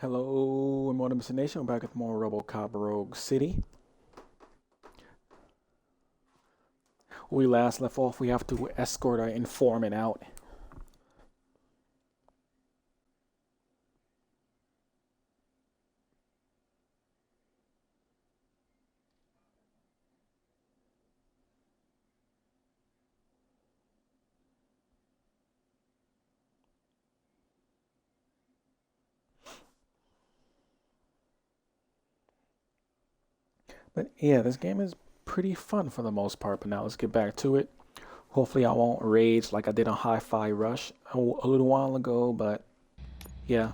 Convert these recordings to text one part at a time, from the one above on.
Hello, and Modern Nation. We're back with more RoboCop Rogue City. When we last left off, we have to escort our informant out. But yeah, this game is pretty fun for the most part. But now let's get back to it. Hopefully, I won't rage like I did on Hi-Fi Rush a little while ago. But yeah.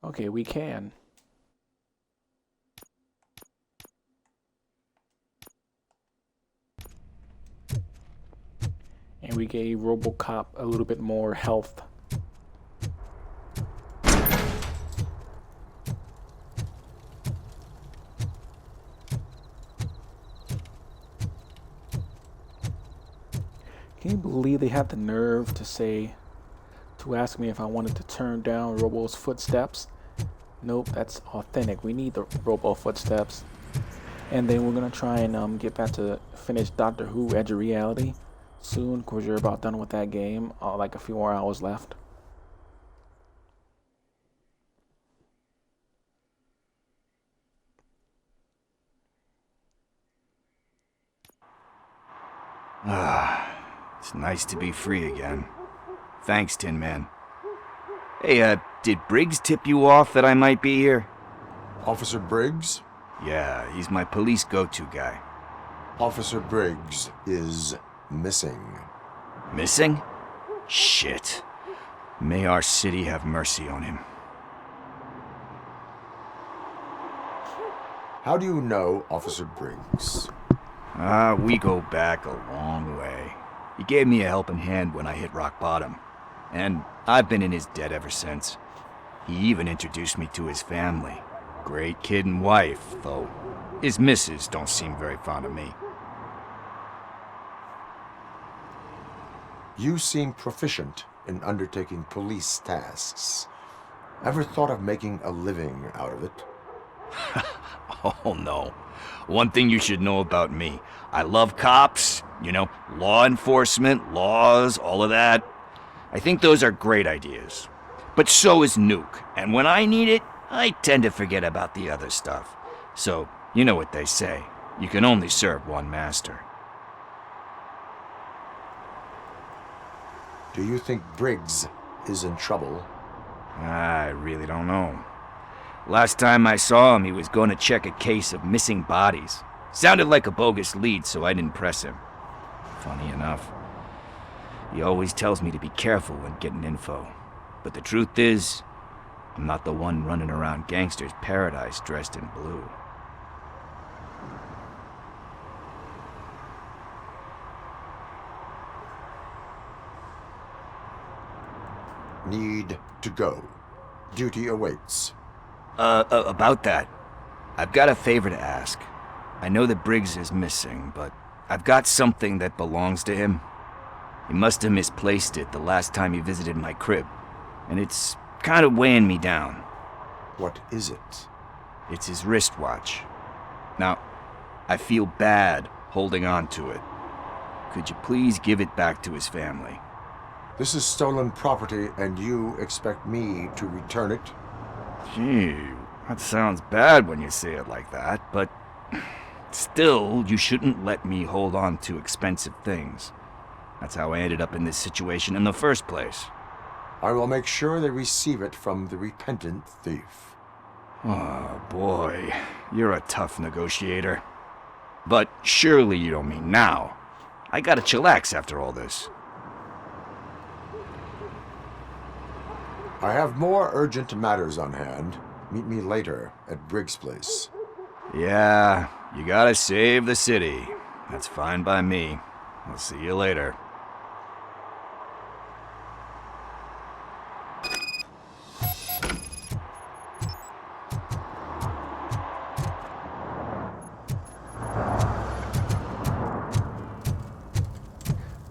Okay, we can. And we gave RoboCop a little bit more health. Can you believe they have the nerve to ask me if I wanted to turn down Robo's footsteps? Nope, that's authentic. We need the Robo footsteps. And then we're gonna try and get back to finish Doctor Who Edge of Reality soon, because you're about done with that game. Like a few more hours left. It's nice to be free again. Thanks, Tin Man. Hey, did Briggs tip you off that I might be here? Officer Briggs? Yeah, he's my police go-to guy. Officer Briggs is missing. Missing? Shit. May our city have mercy on him. How do you know Officer Briggs? We go back a long way. He gave me a helping hand when I hit rock bottom. And I've been in his debt ever since. He even introduced me to his family. Great kid and wife, though his missus don't seem very fond of me. You seem proficient in undertaking police tasks. Ever thought of making a living out of it? Oh no. One thing you should know about me. I love cops, law enforcement, laws, all of that. I think those are great ideas. But so is Nuke, and when I need it, I tend to forget about the other stuff. So, you know what they say. You can only serve one master. Do you think Briggs is in trouble? I really don't know. Last time I saw him, he was going to check a case of missing bodies. Sounded like a bogus lead, so I didn't press him. Funny enough. He always tells me to be careful when getting info. But the truth is, I'm not the one running around gangster's paradise dressed in blue. Need to go. Duty awaits. About that, I've got a favor to ask. I know that Briggs is missing, but I've got something that belongs to him. He must have misplaced it the last time he visited my crib, and it's kind of weighing me down. What is it? It's his wristwatch. Now, I feel bad holding on to it. Could you please give it back to his family? This is stolen property, and you expect me to return it? Gee, that sounds bad when you say it like that, but still, you shouldn't let me hold on to expensive things. That's how I ended up in this situation in the first place. I will make sure they receive it from the repentant thief. Oh, boy. You're a tough negotiator. But surely you don't mean now. I gotta chillax after all this. I have more urgent matters on hand. Meet me later at Briggs' place. Yeah, you gotta save the city. That's fine by me. I'll see you later.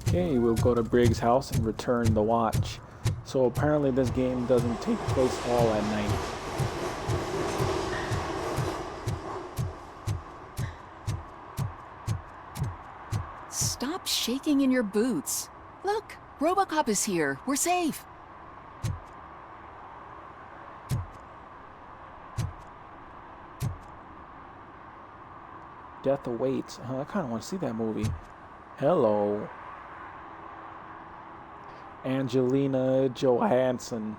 Okay, we'll go to Briggs' house and return the watch. So apparently this game doesn't take place all at night. Stop shaking in your boots. Look, RoboCop is here. We're safe. Death Awaits. I kind of want to see that movie. Hello. Angelina Johansson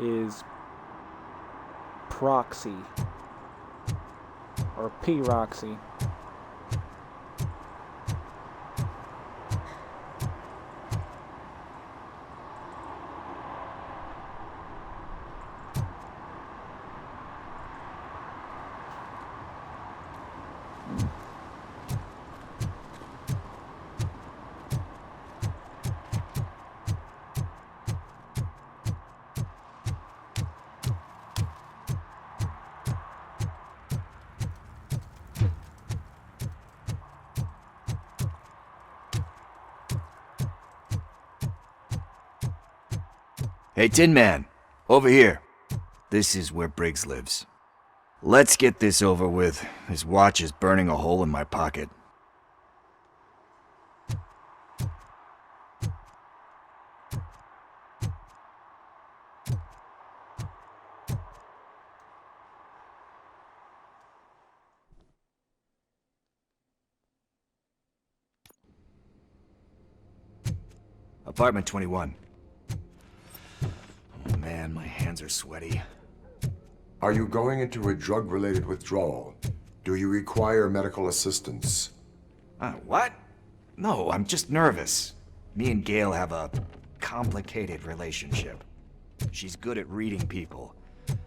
is Proxy. Or P-Roxy. Hey, Tin Man, over here. This is where Briggs lives. Let's get this over with. His watch is burning a hole in my pocket. Apartment 21. Oh man, my hands are sweaty. Are you going into a drug-related withdrawal? Do you require medical assistance? What? No, I'm just nervous. Me and Gail have a complicated relationship. She's good at reading people,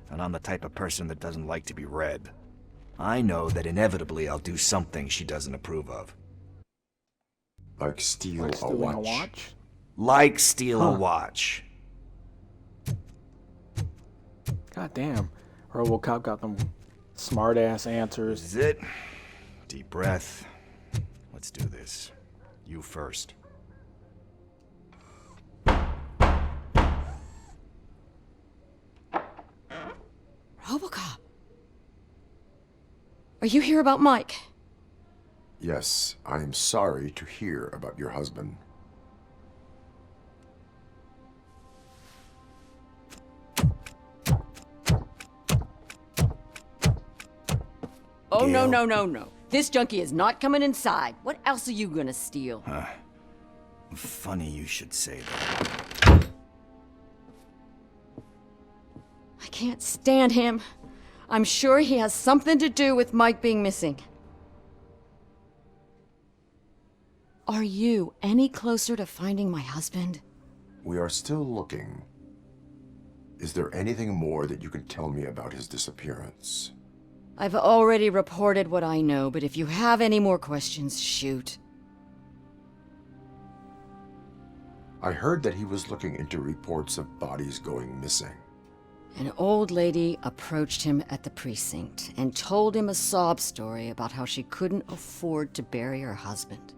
and I'm the type of person that doesn't like to be read. I know that inevitably I'll do something she doesn't approve of. Like steal Like a stealing watch? a watch? Like steal a watch. God damn. RoboCop got them smart-ass answers. This is it. Deep breath. Let's do this. You first. RoboCop. Are you here about Mike? Yes, I am sorry to hear about your husband. Oh, no, Gail. no. This junkie is not coming inside. What else are you gonna steal? Funny you should say that. I can't stand him. I'm sure he has something to do with Mike being missing. Are you any closer to finding my husband? We are still looking. Is there anything more that you can tell me about his disappearance? I've already reported what I know, but if you have any more questions, shoot. I heard that he was looking into reports of bodies going missing. An old lady approached him at the precinct and told him a sob story about how she couldn't afford to bury her husband.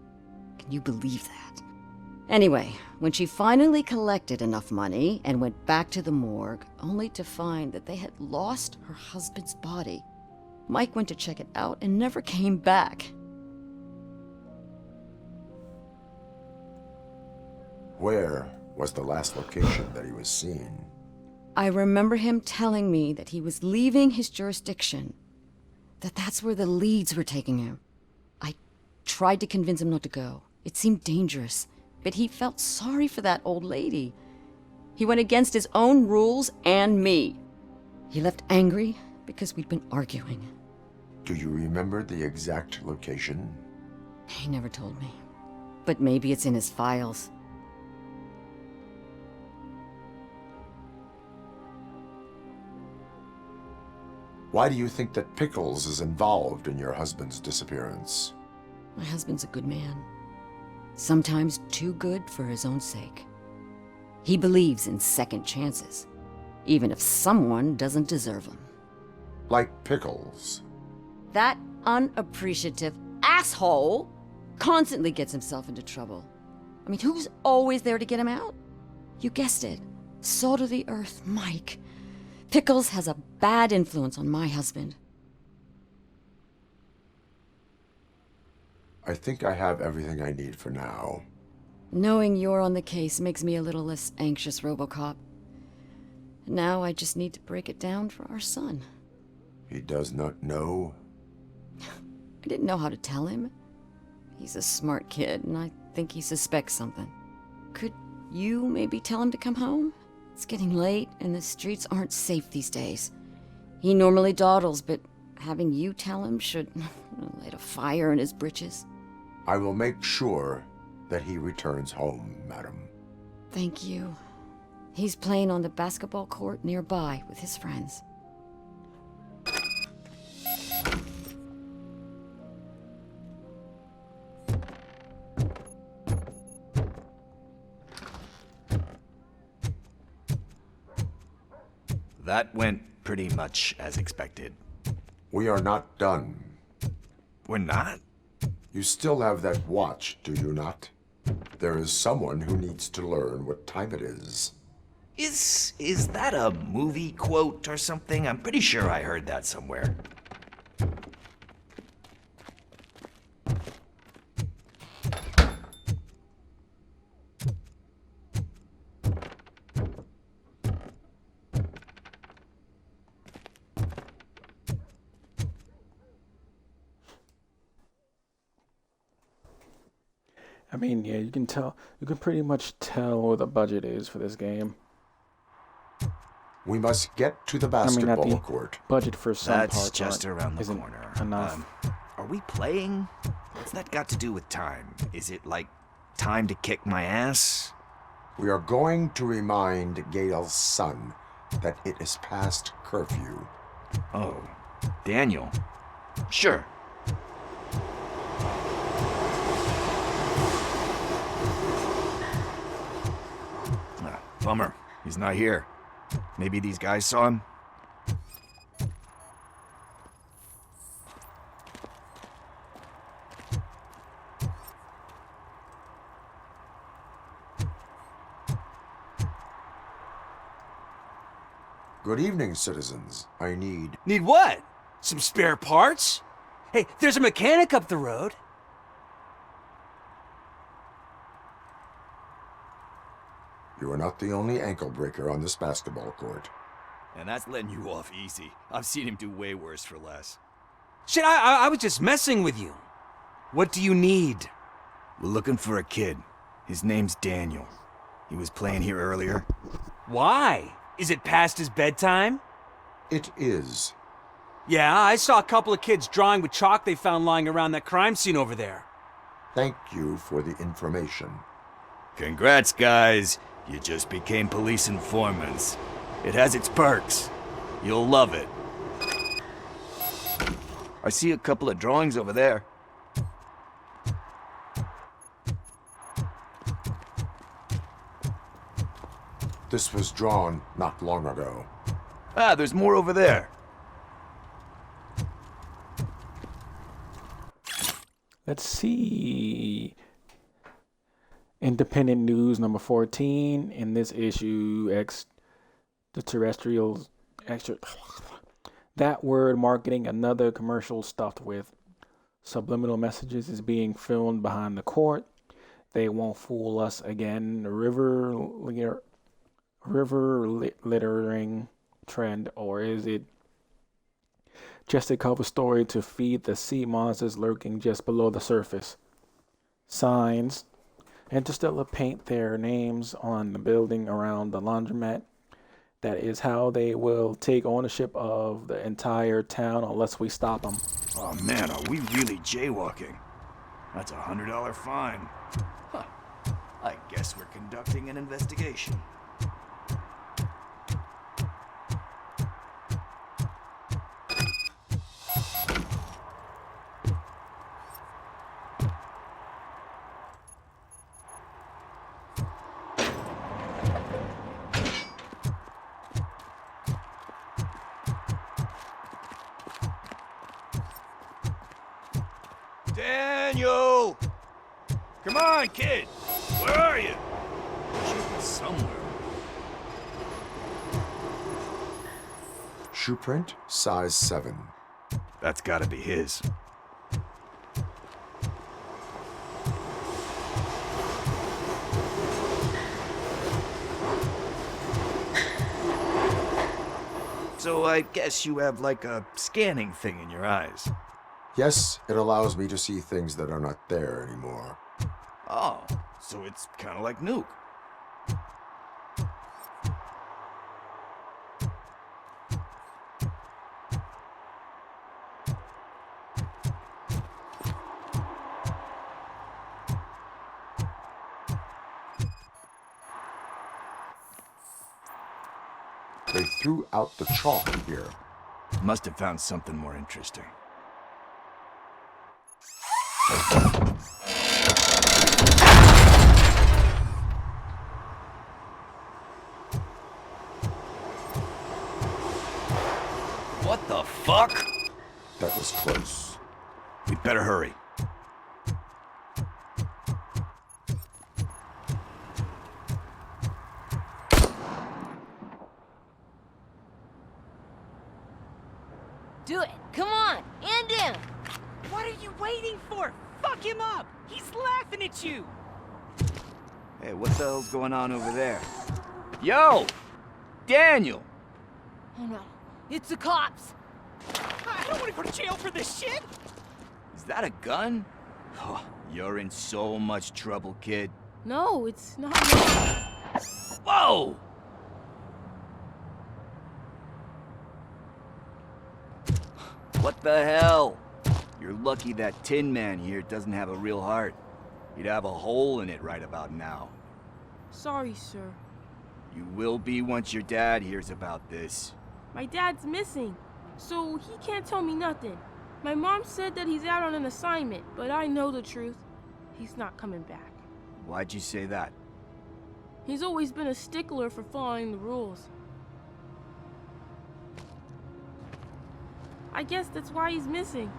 Can you believe that? Anyway, when she finally collected enough money and went back to the morgue, only to find that they had lost her husband's body, Mike went to check it out and never came back. Where was the last location that he was seen? I remember him telling me that he was leaving his jurisdiction, that that's where the leads were taking him. I tried to convince him not to go. It seemed dangerous, but he felt sorry for that old lady. He went against his own rules and me. He left angry because we'd been arguing. Do you remember the exact location? He never told me, but maybe it's in his files. Why do you think that Pickles is involved in your husband's disappearance? My husband's a good man. Sometimes too good for his own sake. He believes in second chances, even if someone doesn't deserve them. Like Pickles. That unappreciative asshole constantly gets himself into trouble. I mean, who's always there to get him out? You guessed it. Salt of the earth, Mike. Pickles has a bad influence on my husband. I think I have everything I need for now. Knowing you're on the case makes me a little less anxious, RoboCop. Now I just need to break it down for our son. He does not know. I didn't know how to tell him. He's a smart kid, and I think he suspects something. Could you maybe tell him to come home? It's getting late, and the streets aren't safe these days. He normally dawdles, but having you tell him should light a fire in his britches. I will make sure that he returns home, madam. Thank you. He's playing on the basketball court nearby with his friends. That went pretty much as expected. We are not done. We're not? You still have that watch, do you not? There is someone who needs to learn what time it is. Is that a movie quote or something? I'm pretty sure I heard that somewhere. I mean, yeah, you can pretty much tell what the budget is for this game. We must get to the I mean, basketball not the court. budget for some That's parts just around the isn't corner. enough. Are we playing? What's that got to do with time? Is it like time to kick my ass? We are going to remind Gail's son that it is past curfew. Oh, Daniel. Sure. Bummer. He's not here. Maybe these guys saw him? Good evening, citizens. I need... Need what? Some spare parts? Hey, there's a mechanic up the road. You are not the only ankle breaker on this basketball court. And that's letting you off easy. I've seen him do way worse for less. Shit, I was just messing with you. What do you need? We're looking for a kid. His name's Daniel. He was playing here earlier. Why? Is it past his bedtime? It is. Yeah, I saw a couple of kids drawing with chalk they found lying around that crime scene over there. Thank you for the information. Congrats, guys. You just became police informants. It has its perks. You'll love it. I see a couple of drawings over there. This was drawn not long ago. Ah, there's more over there. Let's see. Independent News number 14. In this issue, the terrestrials extra. That word marketing another commercial stuffed with subliminal messages is being filmed behind the court. They won't fool us again. River littering trend, or is it just a cover story to feed the sea monsters lurking just below the surface? Signs. Interstellar paint their names on the building around the laundromat. That is how they will take ownership of the entire town unless we stop them. Oh man, are we really jaywalking? That's a $100 fine. Huh. I guess we're conducting an investigation. Daniel! Come on, kid! Where are you? Should be somewhere. Shoe print, size 7. That's gotta be his. So I guess you have like a scanning thing in your eyes. Yes, it allows me to see things that are not there anymore. Oh, so it's kind of like Nuke. They threw out the chalk here. Must have found something more interesting. What the fuck? That was close. We'd better hurry. Do it. Come on. And in. What are you waiting for? Fuck him up! He's laughing at you! Hey, what the hell's going on over there? Yo! Daniel! Oh no. It's the cops. I don't want to go to jail for this shit! Is that a gun? Oh, you're in so much trouble, kid. No, it's not. Whoa! What the hell? You're lucky that Tin Man here doesn't have a real heart. He'd have a hole in it right about now. Sorry, sir. You will be once your dad hears about this. My dad's missing, so he can't tell me nothing. My mom said that he's out on an assignment, but I know the truth. He's not coming back. Why'd you say that? He's always been a stickler for following the rules. I guess that's why he's missing.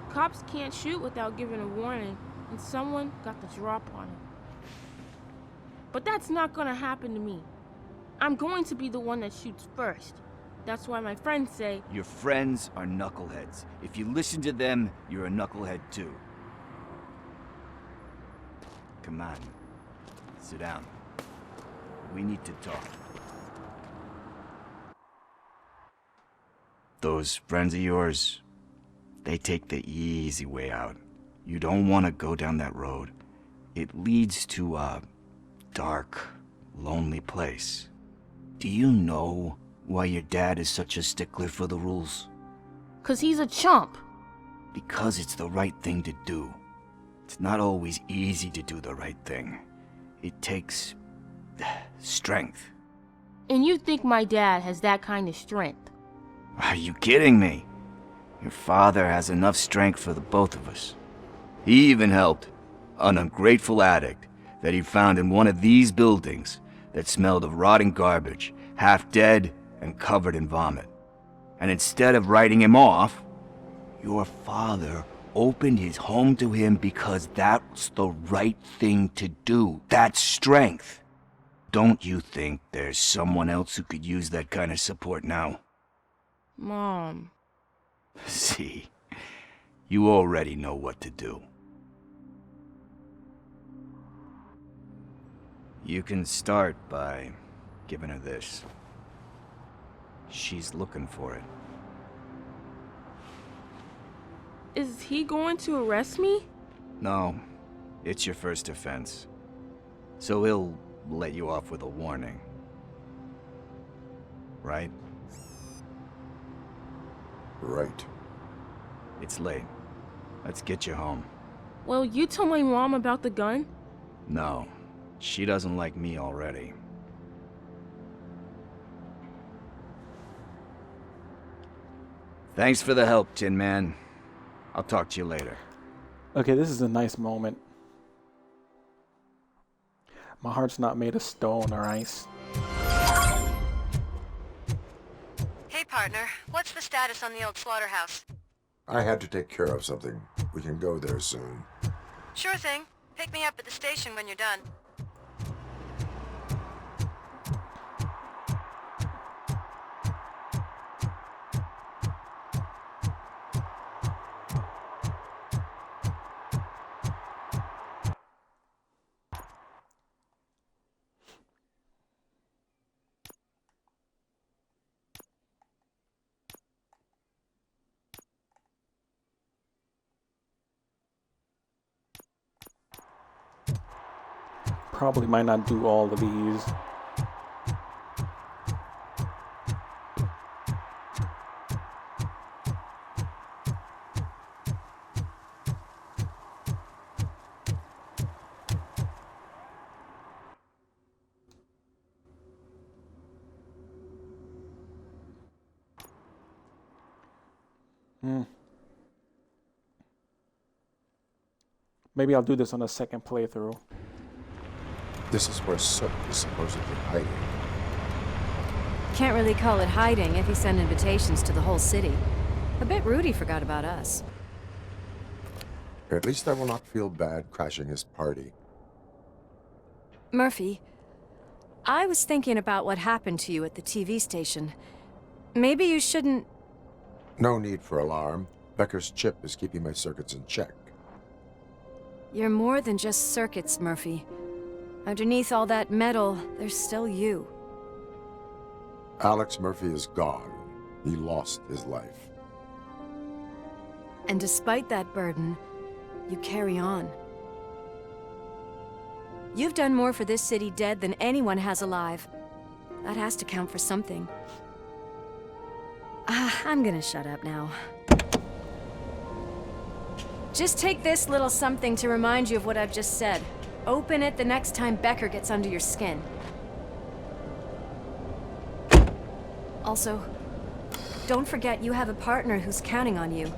Cops can't shoot without giving a warning, and someone got the drop on him. But that's not gonna happen to me. I'm going to be the one that shoots first. That's why my friends say, Your friends are knuckleheads. If you listen to them, you're a knucklehead too. Come on. Sit down. We need to talk. Those friends of yours, they take the easy way out. You don't want to go down that road. It leads to a dark, lonely place. Do you know why your dad is such a stickler for the rules? 'cause he's a chump. Because it's the right thing to do. It's not always easy to do the right thing. It takes strength. And you think my dad has that kind of strength? Are you kidding me? Your father has enough strength for the both of us. He even helped an ungrateful addict that he found in one of these buildings that smelled of rotting garbage, half dead and covered in vomit. And instead of writing him off, your father opened his home to him because that's the right thing to do. That's strength. Don't you think there's someone else who could use that kind of support now? Mom. See, you already know what to do. You can start by giving her this. She's looking for it. Is he going to arrest me? No, it's your first offense. So he'll let you off with a warning. Right? Right. It's late. Let's get you home. Well, you tell my mom about the gun? No, she doesn't like me already. Thanks for the help, Tin Man. I'll talk to you later. Okay, this is a nice moment. My heart's not made of stone or ice. Hey, partner. What's the status on the old slaughterhouse? I had to take care of something. We can go there soon. Sure thing. Pick me up at the station when you're done. Probably might not do all of these. Maybe I'll do this on a second playthrough. This is where Soot is supposedly hiding. Can't really call it hiding if you send invitations to the whole city. A bit rude he forgot about us. At least I will not feel bad crashing his party. Murphy, I was thinking about what happened to you at the TV station. Maybe you shouldn't... No need for alarm. Becker's chip is keeping my circuits in check. You're more than just circuits, Murphy. Underneath all that metal, there's still you. Alex Murphy is gone. He lost his life. And despite that burden, you carry on. You've done more for this city dead than anyone has alive. That has to count for something. I'm gonna shut up now. Just take this little something to remind you of what I've just said. Open it the next time Becker gets under your skin. Also, don't forget you have a partner who's counting on you.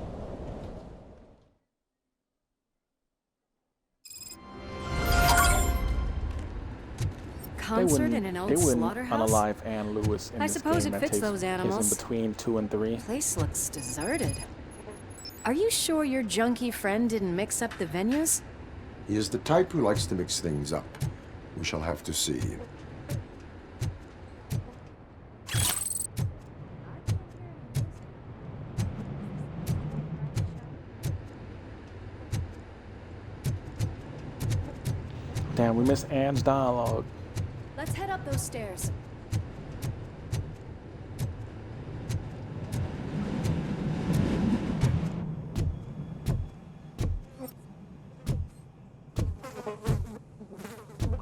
Concert in an old they wouldn't slaughterhouse? unalive Ann Lewis in I this suppose game it that fits takes those place animals. in between 2 and 3. Place looks deserted. Are you sure your junkie friend didn't mix up the venues? He is the type who likes to mix things up. We shall have to see. Damn, we missed Ann's dialogue. Let's head up those stairs.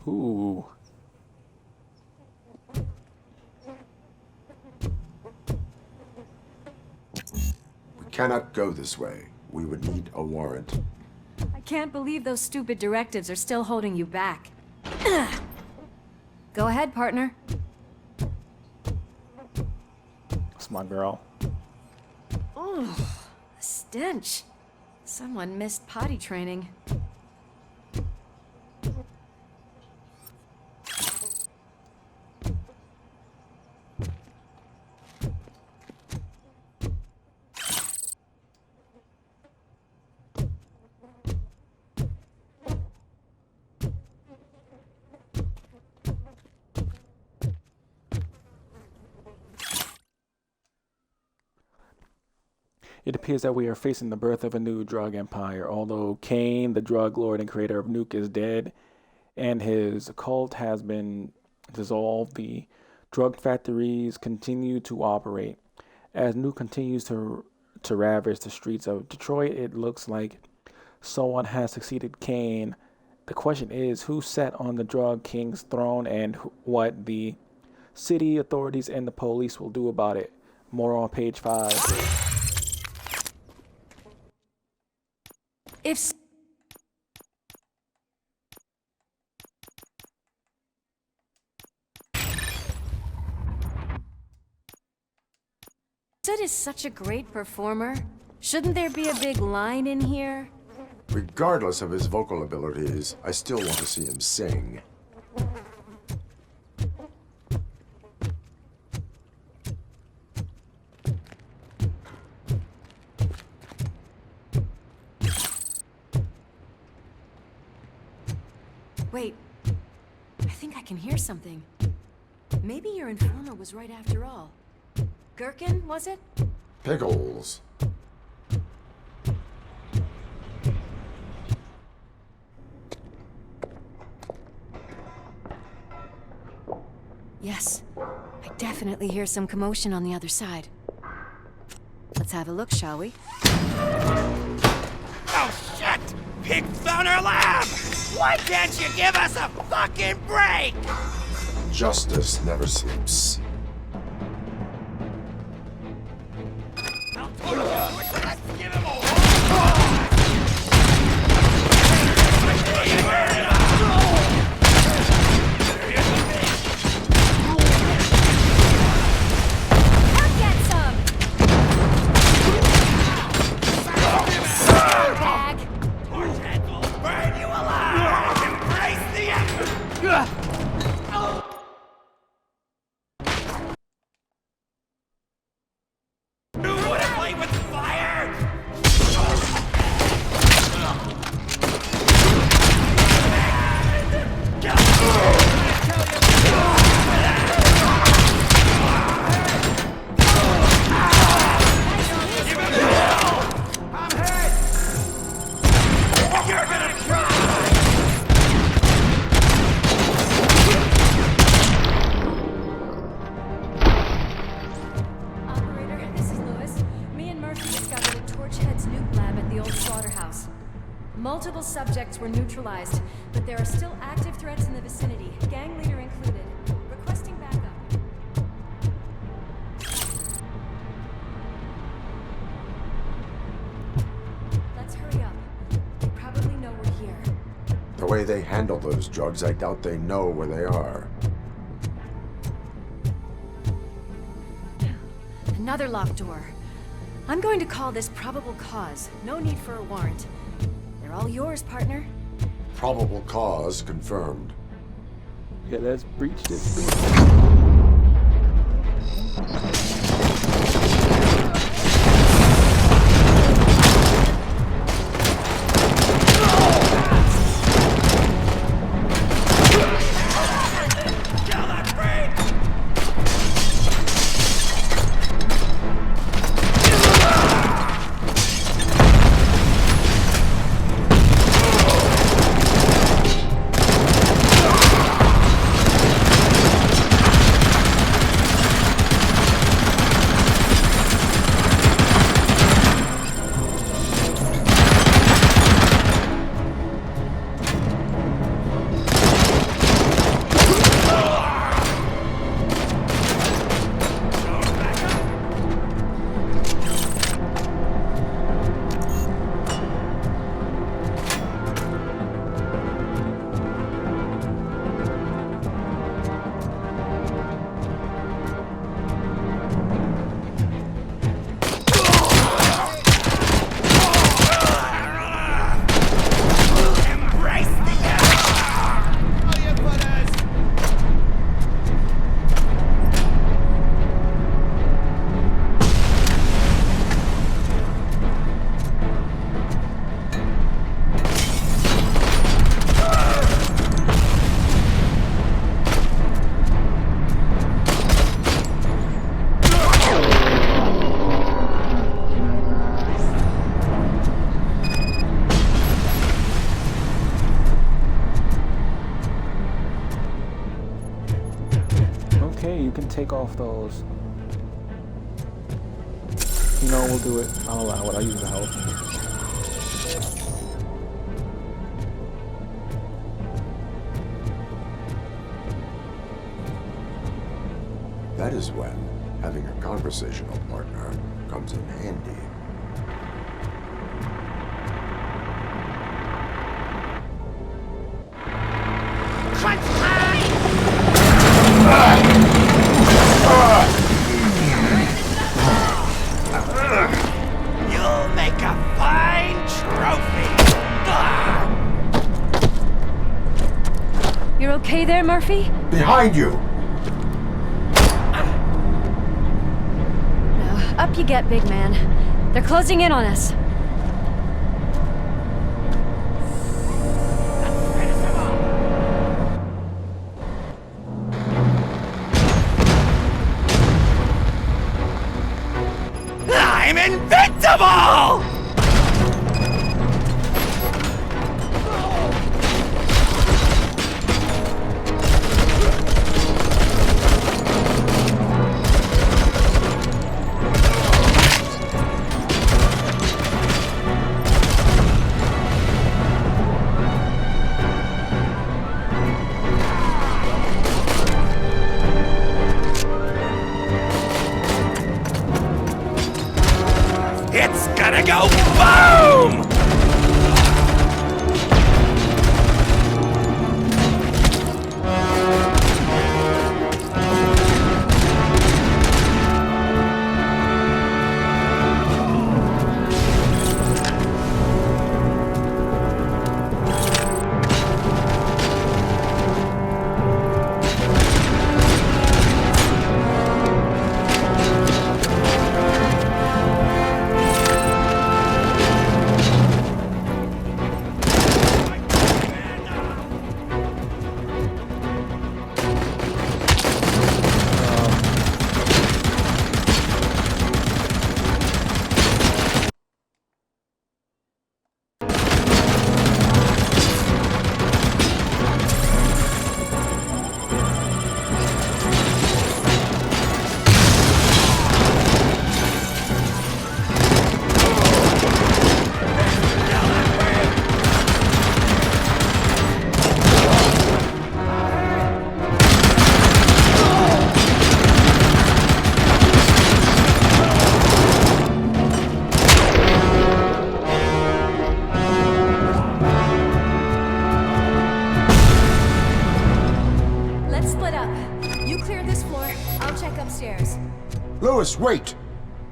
Ooh. We cannot go this way. We would need a warrant. I can't believe those stupid directives are still holding you back. Go ahead, partner. That's my girl. Oh, a stench. Someone missed potty training. It appears that we are facing the birth of a new drug empire. Although Kane, the drug lord and creator of Nuke, is dead and his cult has been dissolved, the drug factories continue to operate. As Nuke continues to ravage the streets of Detroit, it looks like someone has succeeded Kane. The question is, who sat on the drug king's throne and what the city authorities and the police will do about it. More on page 5. If Sid is such a great performer, shouldn't there be a big line in here? Regardless of his vocal abilities, I still want to see him sing. I think I can hear something. Maybe your informer was right after all. Gherkin, was it? Pickles. Yes. I definitely hear some commotion on the other side. Let's have a look, shall we? Oh, shit! Pig found our lab! Why can't you give us a fucking break? Justice never sleeps. Let's give him a I'll get some! Bag! torch head will burn you alive! Embrace the You wanna play with fire? You're gonna cry! Operator, this is Lewis. Me and Murphy discovered a Torchhead's nuke lab at the old slaughterhouse. Multiple subjects were neutralized, but there are still active threats in the vicinity, gang leader included. Requesting backup. Let's hurry up. They probably know we're here. The way they handle those drugs, I doubt they know where they are. Another locked door. I'm going to call this probable cause. No need for a warrant. They're all yours, partner. Probable cause confirmed. Yeah, let's breach this. Okay, you can take off those. You know, we'll do it. I'll allow it. I'll use the health. That is when having a conversational partner comes in handy. You'll make a fine trophy! You're okay there, Murphy? Behind you! Now, up you get, big man. They're closing in on us. this floor. I'll check upstairs. Lewis, wait!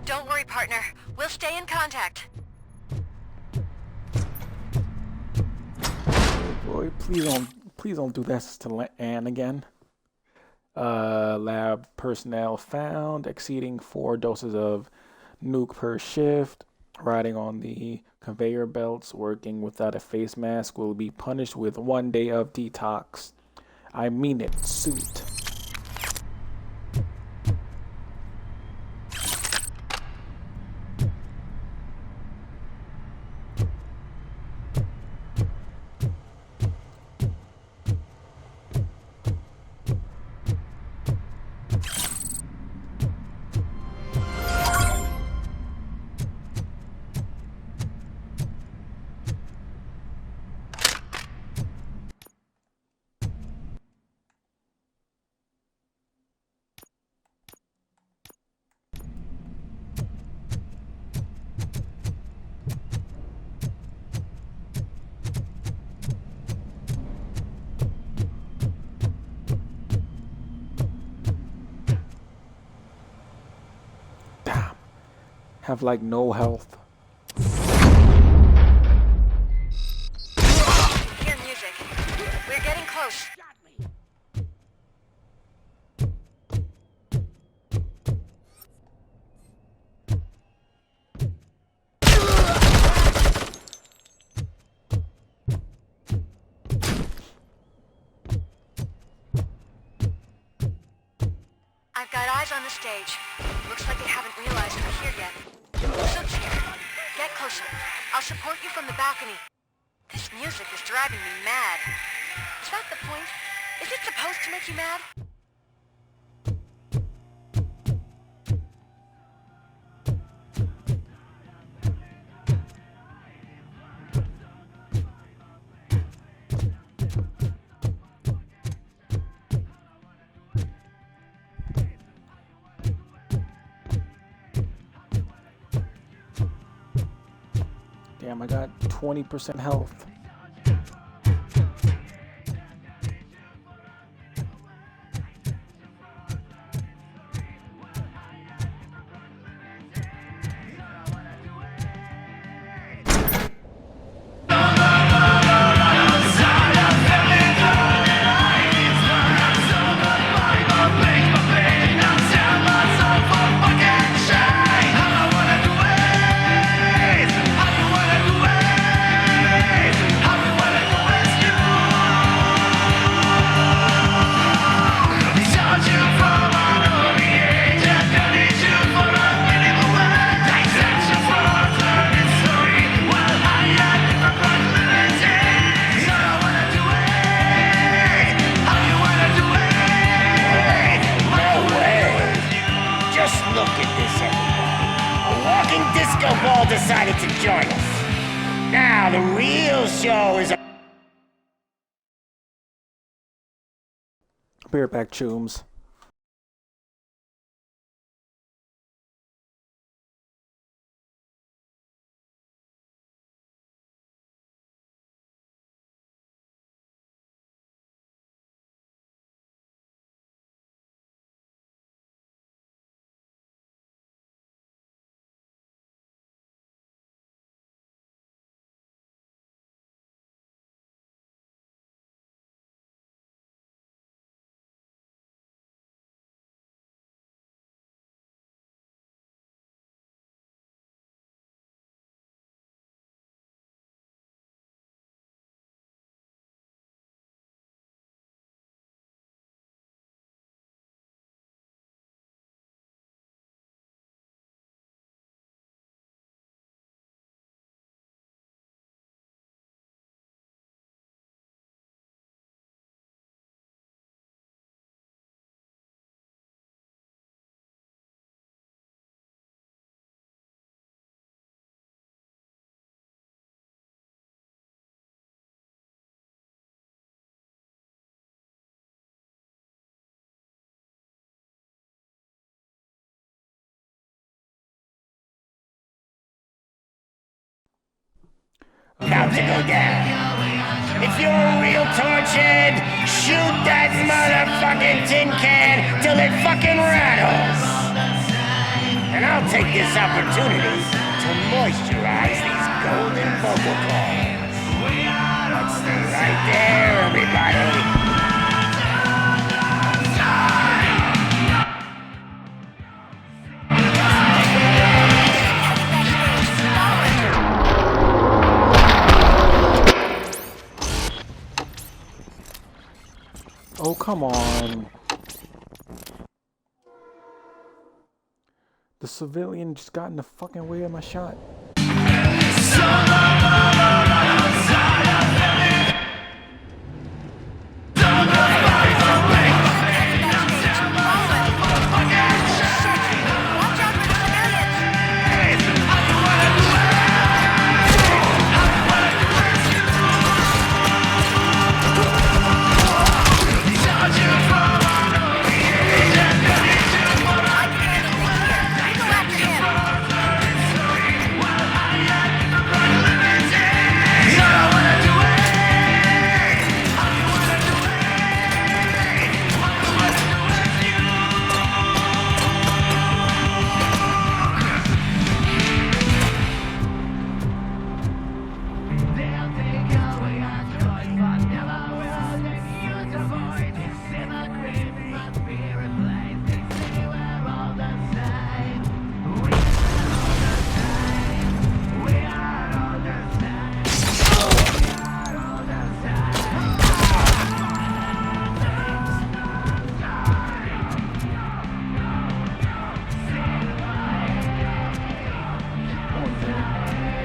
Don't worry, partner. We'll stay in contact. Boy, please don't do this to Anne again. Lab personnel found exceeding 4 doses of nuke per shift. Riding on the conveyor belts, working without a face mask will be punished with 1 day of detox. I mean it, suit. Have like no health. Hear music. We're getting close. I've got eyes on the stage. Looks like they haven't realized we're here yet. Soup's here. Get closer. I'll support you from the balcony. This music is driving me mad. Is that the point? Is it supposed to make you mad? Damn, I got 20% health. Decided to join us. Now the real show is. Be right back, chooms. About to go down. If you're a real torch head, shoot that motherfucking tin can till it fucking rattles. And I'll take this opportunity to moisturize these golden vocal cords. Let's stay right there, everybody. Oh, come on. The civilian just got in the fucking way of my shot.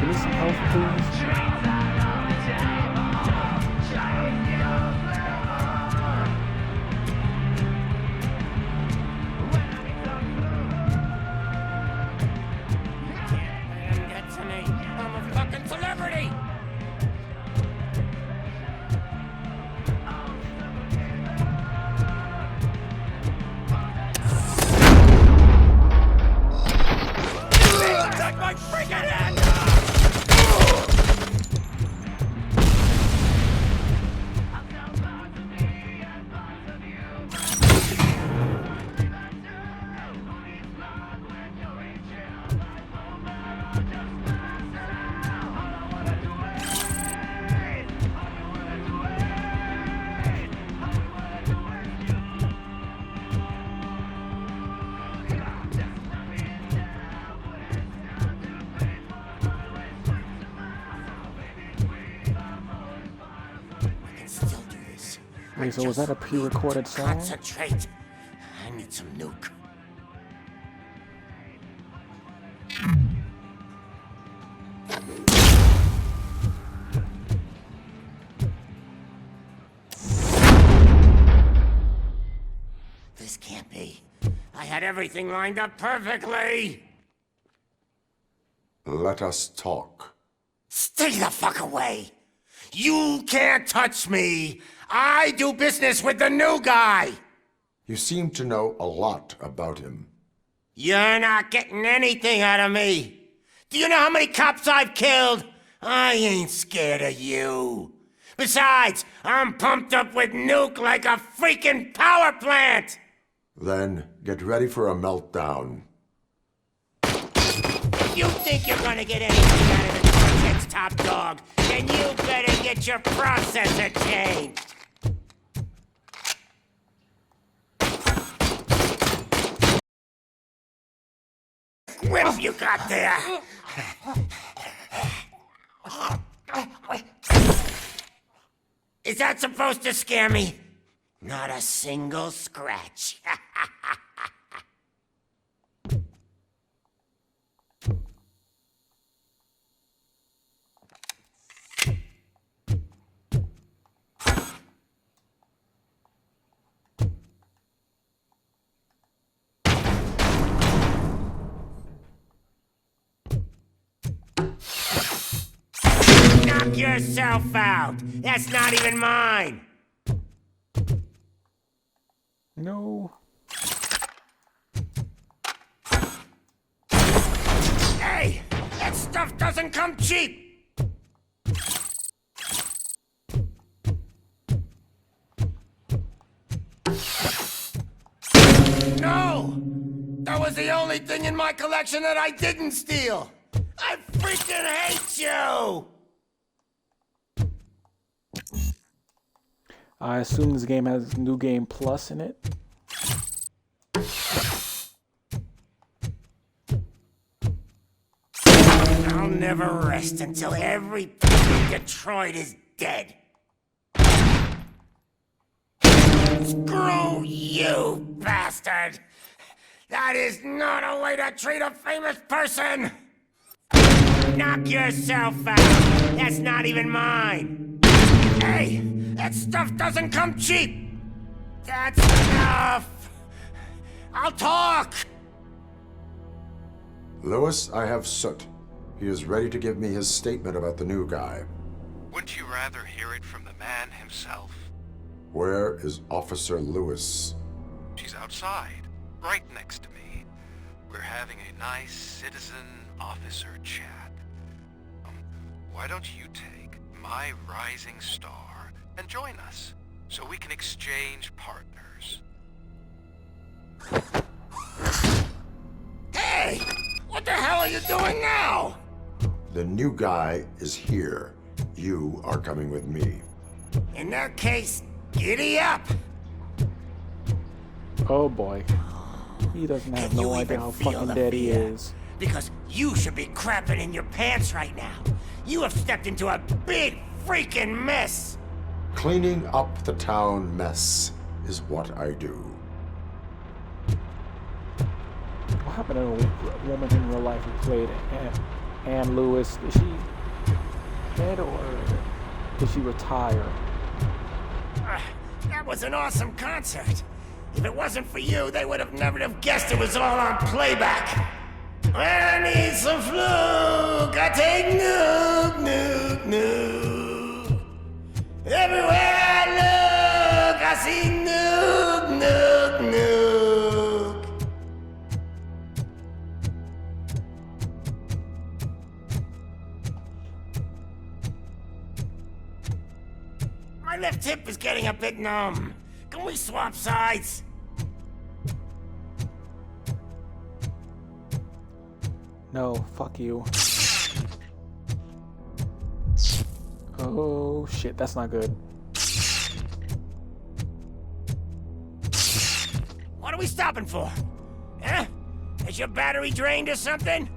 Give me some health, please. Get to me. I'm a fucking celebrity. Take my freaking head! Wait, so was that a pre-recorded song? Concentrate. I need some nuke. This can't be. I had everything lined up perfectly. Let us talk. Stay the fuck away. You can't touch me. I do business with the new guy. You seem to know a lot about him. You're not getting anything out of me. Do you know how many cops I've killed? I ain't scared of you. Besides, I'm pumped up with nuke like a freaking power plant. Then get ready for a meltdown. If you think you're gonna get anything out of the Cortex top dog, then you better get your processor changed. Whip you got there? Is that supposed to scare me? Not a single scratch. Knock yourself out. That's not even mine. No. Hey, that stuff doesn't come cheap. No! That was the only thing in my collection that I didn't steal! I freaking hate you! I assume this game has New Game Plus in it. I'll never rest until everything in Detroit is dead. Screw you, bastard! That is not a way to treat a famous person! Knock yourself out! That's not even mine! Hey! That stuff doesn't come cheap! That's enough! I'll talk! Lewis, I have Soot. He is ready to give me his statement about the new guy. Wouldn't you rather hear it from the man himself? Where is Officer Lewis? She's outside, right next to me. We're having a nice citizen-officer chat. Why don't you take my rising star and join us, so we can exchange partners? Hey! What the hell are you doing now? The new guy is here. You are coming with me. In that case, giddy up! Oh boy. He doesn't have no idea how fucking dead he is. Because you should be crapping in your pants right now. You have stepped into a big freaking mess! Cleaning up the town mess is what I do. What happened to a woman in real life who played Ann Lewis? Is she dead or did she retire? That was an awesome concert. If it wasn't for you, they would have never have guessed it was all on playback. When I need some fluke, I take nuke, nuke, nuke. Everywhere I look, I see nuke, nuke, nuke. My left hip is getting a bit numb. Can we swap sides? No, fuck you. Oh shit, that's not good. What are we stopping for? Huh? Is your battery drained or something?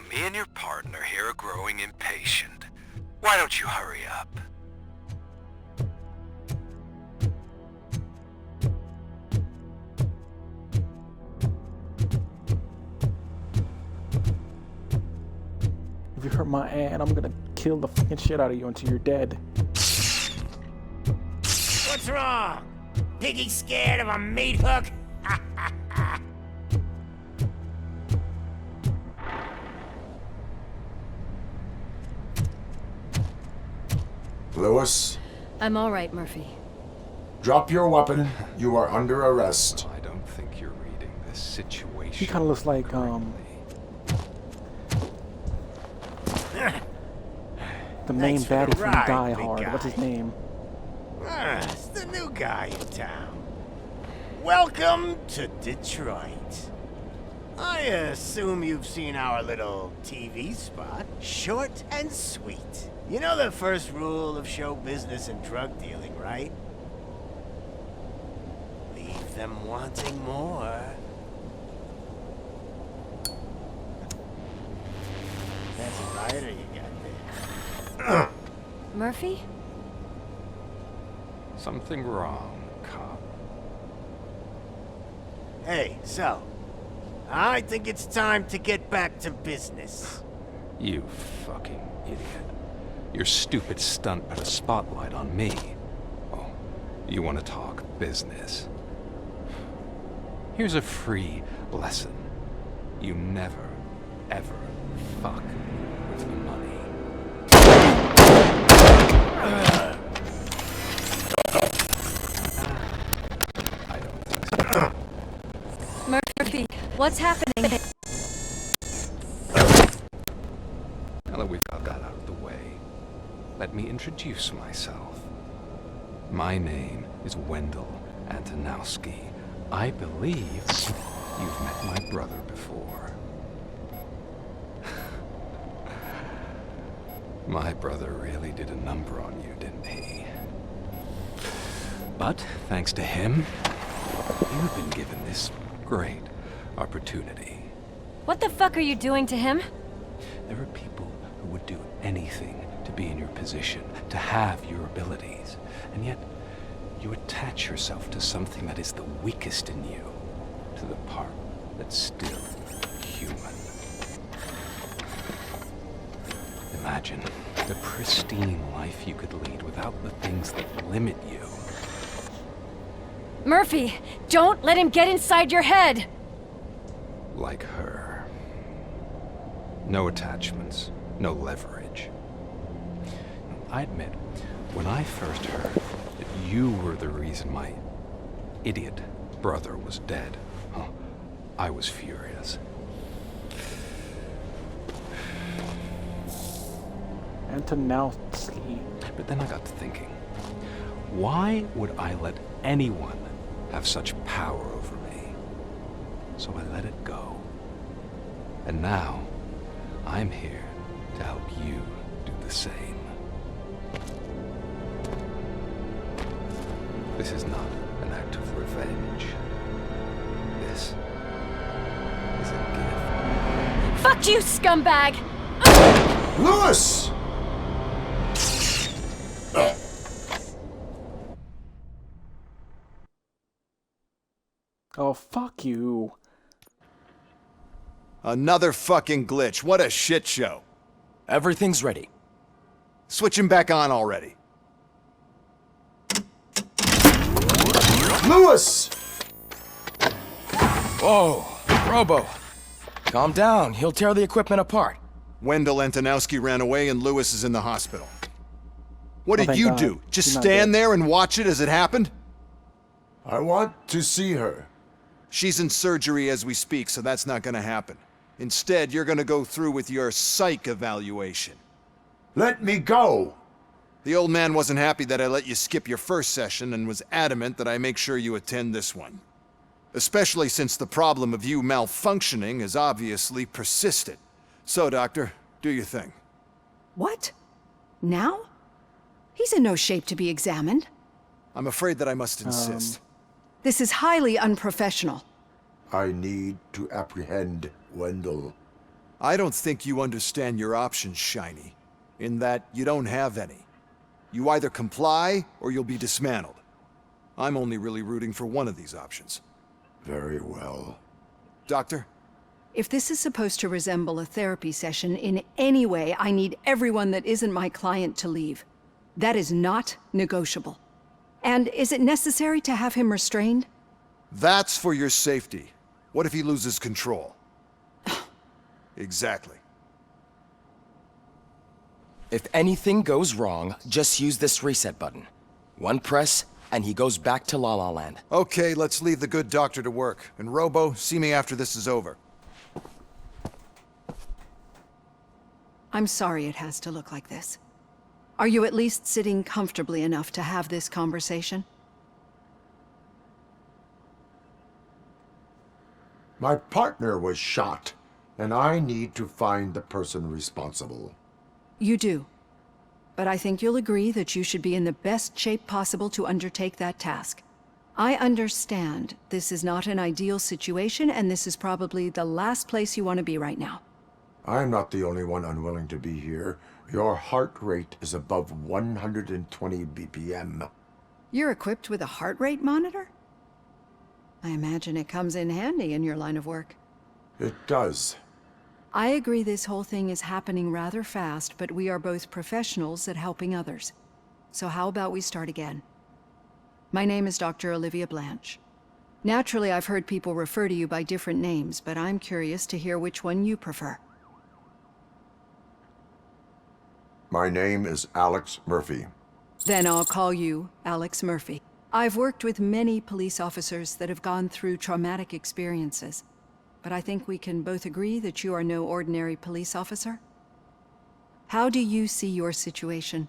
Me and your partner here are growing impatient. Why don't you hurry up? If you hurt my aunt, I'm gonna kill the fucking shit out of you until you're dead. What's wrong? Piggy scared of a meat hook? Lewis, I'm all right, Murphy. drop your weapon. You are under arrest. I don't think you're reading this situation. He kind of looks like the main baddie from Die Hard. What's his name? It's the new guy in town. Welcome to Detroit. I assume you've seen our little TV spot. Short and sweet. You know the first rule of show business and drug dealing, right? Leave them wanting more. That's a lighter you got there. Murphy? Something wrong, cop. Hey, so, I think it's time to get back to business. You fucking idiot. Your stupid stunt put a spotlight on me. Oh, you want to talk business? Here's a free lesson. You never, ever fuck with the money. I don't think so. Murphy, what's happening? that we've got that out of the way, let me introduce myself. My name is Wendell Antonowski. I believe you've met my brother before. My brother really did a number on you, didn't he? But thanks to him, you've been given this great opportunity. What the fuck are you doing to him? There are people who would do anything to be in your position, to have your abilities, and yet you attach yourself to something that is the weakest in you, to the part that's still human. Imagine the pristine life you could lead without the things that limit you. Murphy, don't let him get inside your head! Like her. No attachments, no leverage. I admit, when I first heard that you were the reason my idiot brother was dead, I was furious. Antonowski. But then I got to thinking, why would I let anyone have such power over me? So I let it go. And now, I'm here to help you do the same. This is not an act of revenge. This is a gift. Fuck you, scumbag! Lewis! Oh, fuck you. Another fucking glitch. What a shit show. Everything's ready. Switch him back on already. Lewis! Whoa, Robo. Calm down. He'll tear the equipment apart. Wendell Antonowski ran away and Lewis is in the hospital. What did thank you God. do? Just She's not stand dead. there and watch it as it happened? I want to see her. She's in surgery as we speak, so that's not gonna happen. Instead, you're gonna go through with your psych evaluation. Let me go! The old man wasn't happy that I let you skip your first session and was adamant that I make sure you attend this one. Especially since the problem of you malfunctioning has obviously persisted. So, Doctor, do your thing. What? Now? He's in no shape to be examined. I'm afraid that I must insist. This is highly unprofessional. I need to apprehend Wendell. I don't think you understand your options, Shiny, in that you don't have any. You either comply or you'll be dismantled. I'm only really rooting for one of these options. Very well. Doctor? If this is supposed to resemble a therapy session in any way, I need everyone that isn't my client to leave. That is not negotiable. And is it necessary to have him restrained? That's for your safety. What if he loses control? Exactly. If anything goes wrong, just use this reset button. One press, and he goes back to La La Land. Okay, let's leave the good doctor to work. And Robo, see me after this is over. I'm sorry it has to look like this. Are you at least sitting comfortably enough to have this conversation? My partner was shot, and I need to find the person responsible. You do. But I think you'll agree that you should be in the best shape possible to undertake that task. I understand this is not an ideal situation, and this is probably the last place you want to be right now. I'm not the only one unwilling to be here. Your heart rate is above 120 BPM. You're equipped with a heart rate monitor? I imagine it comes in handy in your line of work. It does. I agree this whole thing is happening rather fast, but we are both professionals at helping others. So how about we start again? My name is Dr. Olivia Blanche. Naturally, I've heard people refer to you by different names, but I'm curious to hear which one you prefer. My name is Alex Murphy. Then I'll call you Alex Murphy. I've worked with many police officers that have gone through traumatic experiences, but I think we can both agree that you are no ordinary police officer? How do you see your situation?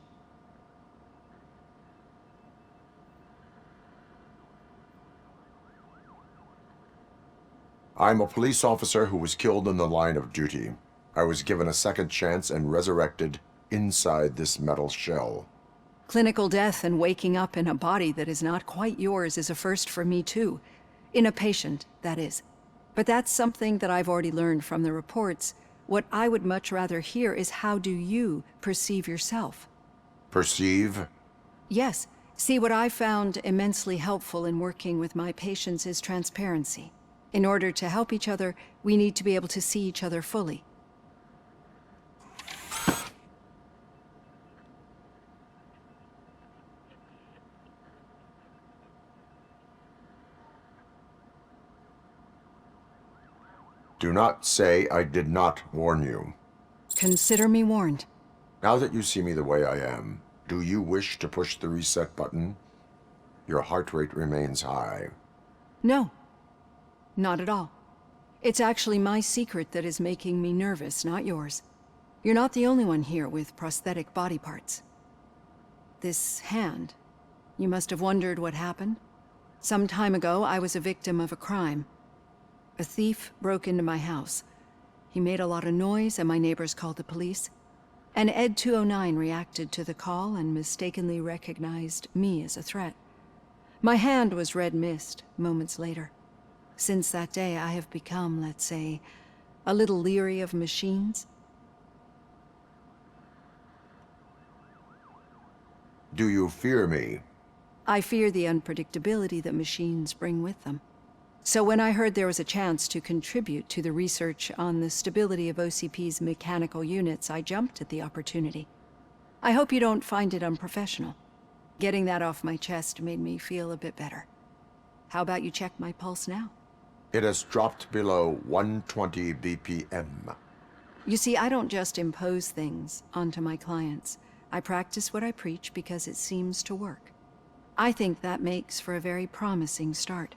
I'm a police officer who was killed in the line of duty. I was given a second chance and resurrected inside this metal shell. Clinical death and waking up in a body that is not quite yours is a first for me too. In a patient, that is. But that's something that I've already learned from the reports. What I would much rather hear is how do you perceive yourself? Perceive? Yes. See, what I found immensely helpful in working with my patients is transparency. In order to help each other, we need to be able to see each other fully. Do not say I did not warn you. Consider me warned. Now that you see me the way I am, do you wish to push the reset button? Your heart rate remains high. No. Not at all. It's actually my secret that is making me nervous, not yours. You're not the only one here with prosthetic body parts. This hand, you must have wondered what happened. Some time ago, I was a victim of a crime. A thief broke into my house. He made a lot of noise and my neighbors called the police. And Ed 209 reacted to the call and mistakenly recognized me as a threat. My hand was red mist moments later. Since that day, I have become, let's say, a little leery of machines. Do you fear me? I fear the unpredictability that machines bring with them. So when I heard there was a chance to contribute to the research on the stability of OCP's mechanical units, I jumped at the opportunity. I hope you don't find it unprofessional. Getting that off my chest made me feel a bit better. How about you check my pulse now? It has dropped below 120 BPM. You see, I don't just impose things onto my clients. I practice what I preach because it seems to work. I think that makes for a very promising start.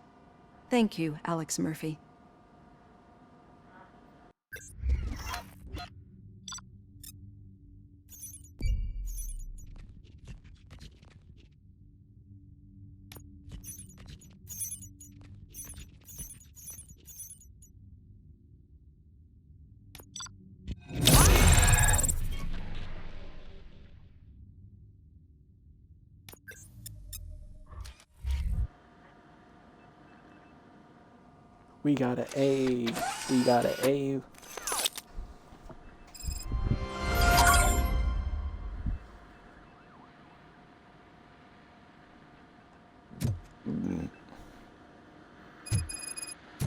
Thank you, Alex Murphy. We got an A. We got an A.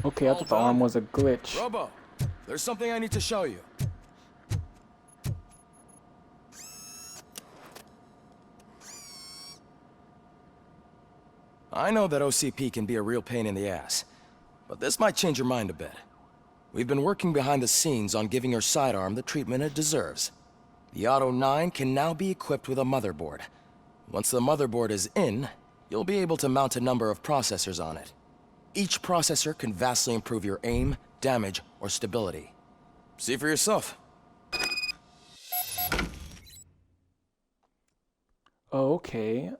Okay, I thought the arm was a glitch. Robo, there's something I need to show you. I know that OCP can be a real pain in the ass, but this might change your mind a bit. We've been working behind the scenes on giving your sidearm the treatment it deserves. The Auto 9 can now be equipped with a motherboard. Once the motherboard is in, you'll be able to mount a number of processors on it. Each processor can vastly improve your aim, damage, or stability. See for yourself. Okay.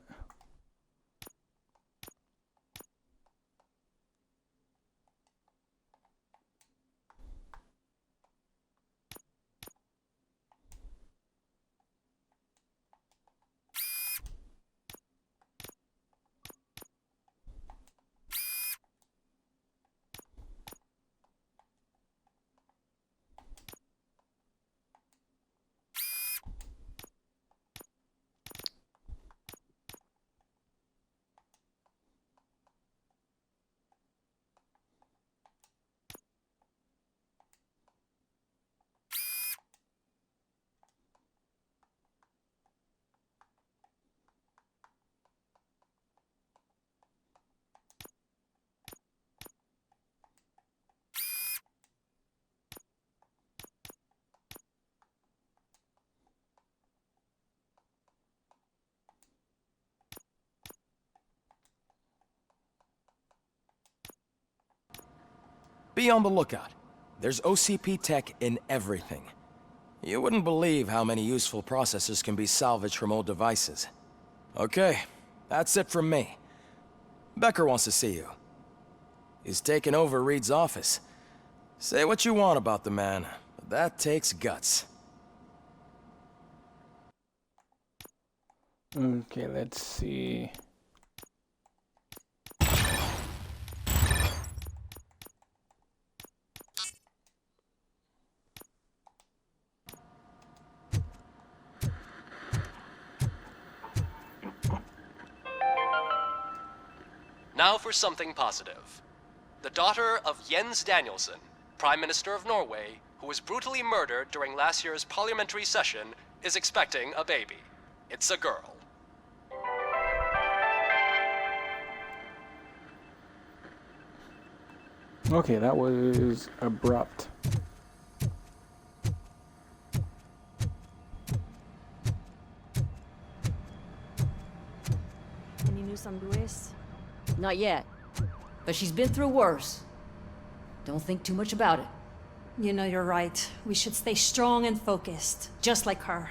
Be on the lookout. There's OCP tech in everything. You wouldn't believe how many useful processors can be salvaged from old devices. Okay, that's it from me. Becker wants to see you. He's taken over Reed's office. Say what you want about the man, but that takes guts. Okay, let's see. Now for something positive. The daughter of Jens Danielson, Prime Minister of Norway, who was brutally murdered during last year's parliamentary session, is expecting a baby. It's a girl. Okay, that was abrupt. Any news on Luis? Not yet. But she's been through worse. Don't think too much about it. You know, you're right. We should stay strong and focused, just like her.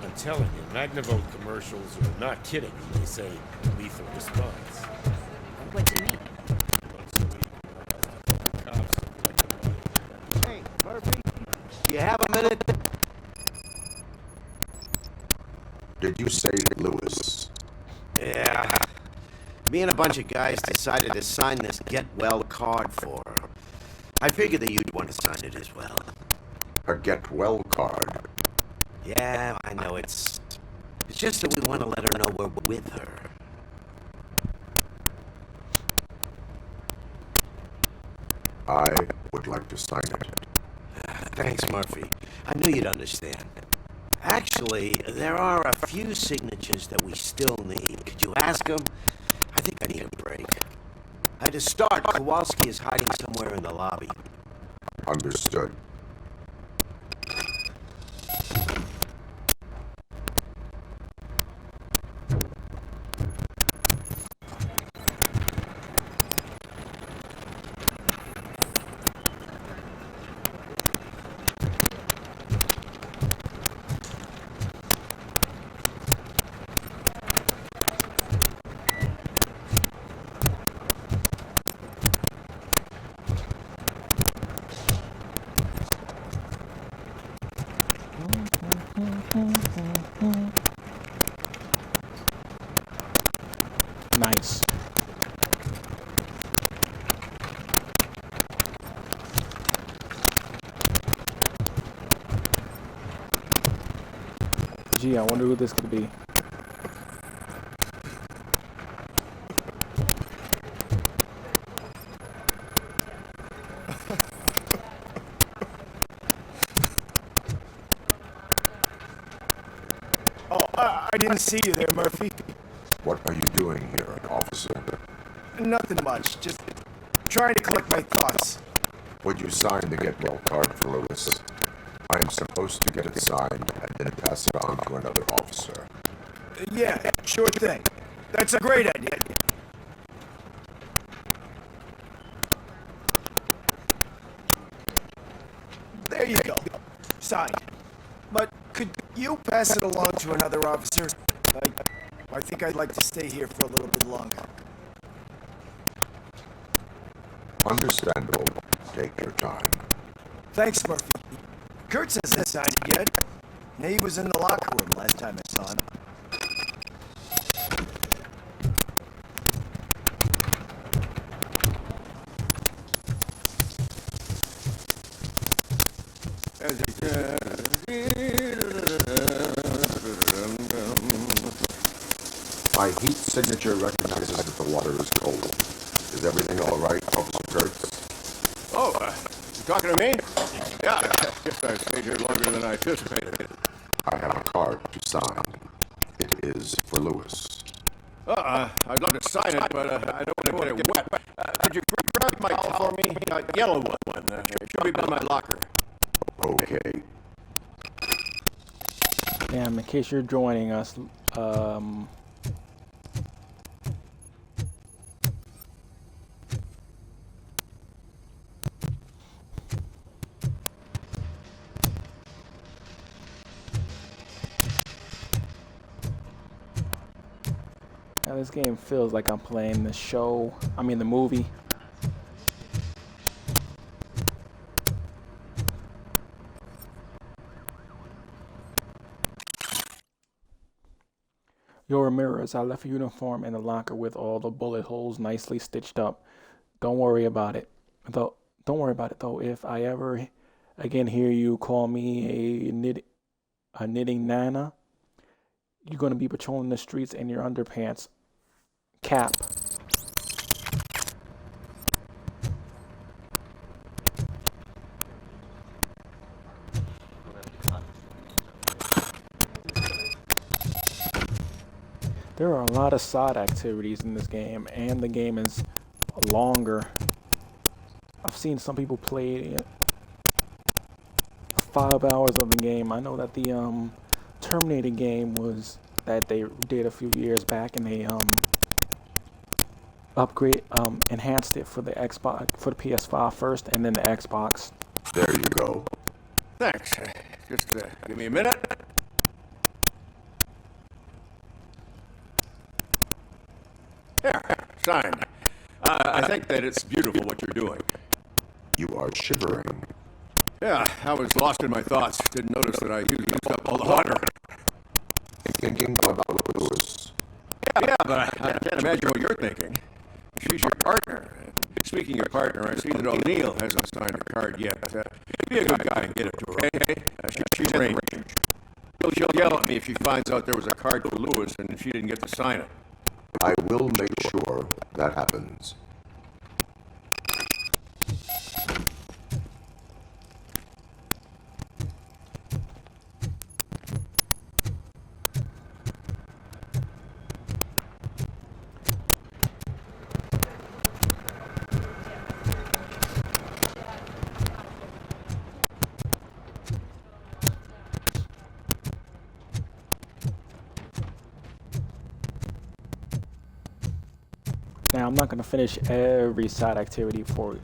I'm telling you, Magnavolt commercials are not kidding when they say lethal response. What do you mean? Hey, Murphy, do you have a minute? Did you say Lewis? Yeah. Me and a bunch of guys decided to sign this get well card for her. I figured that you'd want to sign it as well. A get well card? Yeah, I know it's just that we want to let her know we're with her. I would like to sign it. Thanks, Murphy. I knew you'd understand. Actually, there are a few signatures that we still need. Could you ask them? I think I need a break. To start, Kowalski is hiding somewhere in the lobby. Understood. Nice. Gee, I wonder who this could be. I didn't see you there, Murphy. What are you doing here, officer? Nothing much, just trying to collect my thoughts. Would you sign the get well card for Lewis? I am supposed to get it signed and then pass it on to another officer. Yeah, sure thing. That's a great idea. There you go. Signed. But could you pass it along to another officer? I think I'd like to stay here for a little bit longer. Understandable. Take your time. Thanks, Murphy. Kurtz hasn't signed it yet. He was in the locker room last time I saw him. My heat signature recognizes that the water is cold. Is everything all right, Officer Kurtz? Oh, you talking to me? Yeah, I guess I stayed here longer than I anticipated. I have a card to sign. It is for Lewis. I'd love to sign it, but I don't want to get it wet. Could you grab my towel for me? Yellow one. It should be by my locker. Okay. in case you're joining us, now this game feels like I'm playing the show, I mean the movie. Your mirrors, I left your uniform in the locker with all the bullet holes nicely stitched up. Don't worry about it. Don't worry about it though. If I ever again hear you call me a knitting nana, you're gonna be patrolling the streets in your underpants. Cap. There are a lot of side activities in this game, and the game is longer. I've seen some people play 5 hours of the game. I know that the Terminator game was that they did a few years back, and they enhanced it for the Xbox, for the PS5 first, and then the Xbox. There you go. Thanks. Just give me a minute. Here, signed. I think that it's beautiful what you're doing. You are shivering. Yeah, I was lost in my thoughts. Didn't notice that I used up all the water. Thinking about Lewis. Yeah, but I can't imagine what you're thinking. She's your partner. Speaking of partner, I see that O'Neill hasn't signed her card yet. Be a good guy and get it to her, okay? She's in range. She'll yell at me if she finds out there was a card for Lewis and she didn't get to sign it. I will make sure that happens. Now I'm not gonna finish every side activity before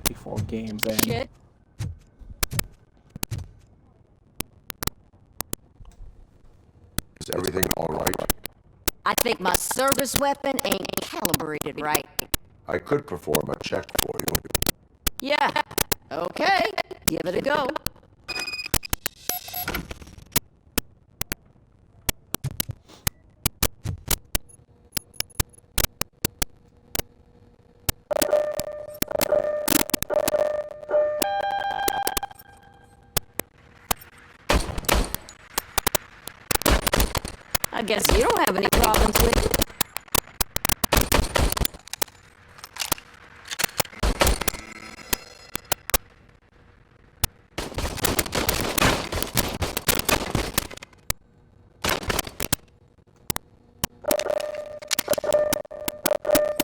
games end. Shit. Is everything all right? I think my service weapon ain't calibrated right. I could perform a check for you. Yeah. Okay. Give it a go. I guess you don't have any problems with it.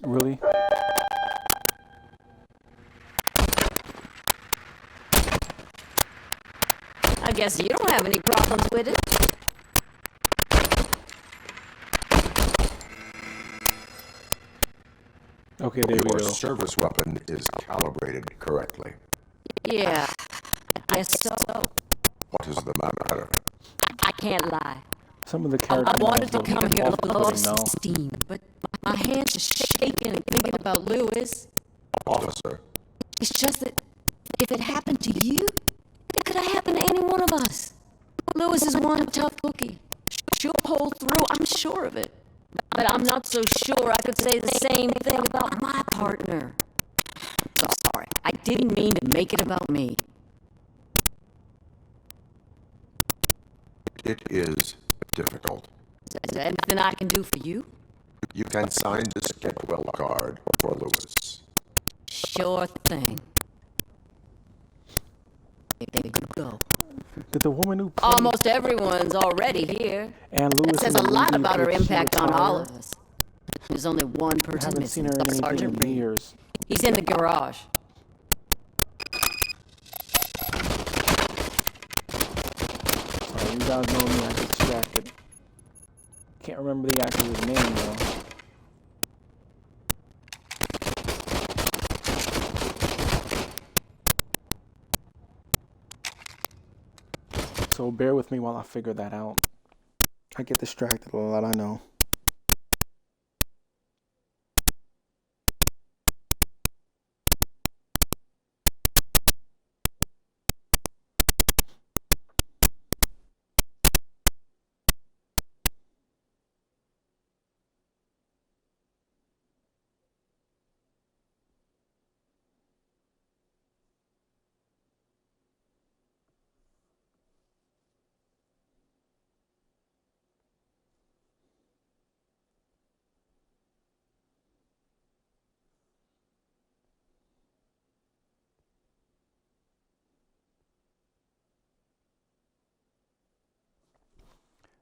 Really? I guess you don't have any problems with it. Okay, there we Your go. service weapon is calibrated correctly. Yeah, I guess so. What is the matter? I can't lie. Some of the I characters wanted to come here to blow off some no. steam, but my hands are shaking and thinking about Lewis. Officer, It's just that if it happened to you, it could have happened to any one of us. Lewis is one tough cookie. She'll pull through, I'm sure of it. But I'm not so sure I could say the same thing about my partner. So sorry, I didn't mean to make it about me. it is difficult. Is there anything I can do for you? You can sign this get well card for Lewis. Sure thing. There you go. Did the woman who played Almost everyone's already here. Ann That Lewis says in a the lot movie about her did she impact on retire? all of us. There's only one I person haven't missing. seen her in anything Sergeant in Reed. years. He's in the garage. You guys know me, I get distracted. Can't remember the actor's name though. So bear with me while I figure that out. I get distracted a lot, I know.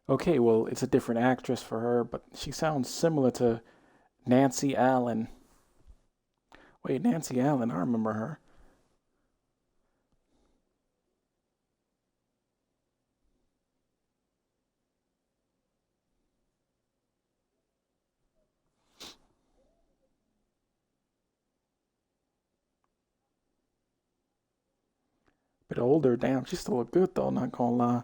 Okay, well, it's a different actress for her, but she sounds similar to Nancy Allen. Wait, Nancy Allen, I remember her. Bit older, damn, she still look good though, not gonna lie.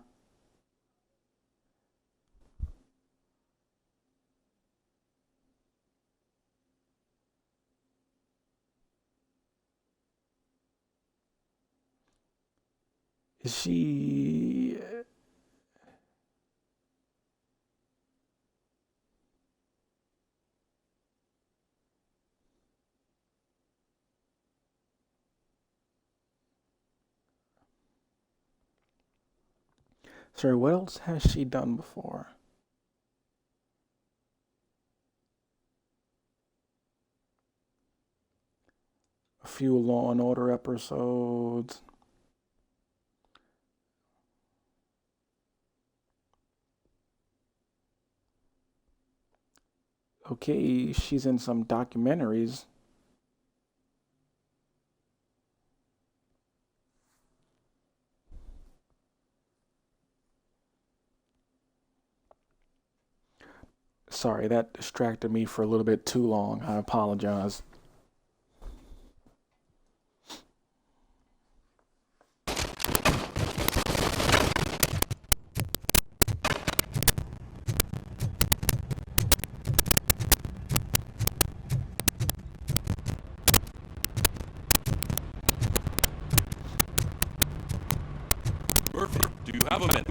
Is she... Sorry, what else has she done before? A few Law and Order episodes. Okay, she's in some documentaries. Sorry, that distracted me for a little bit too long. I apologize. Murphy, do you have a minute?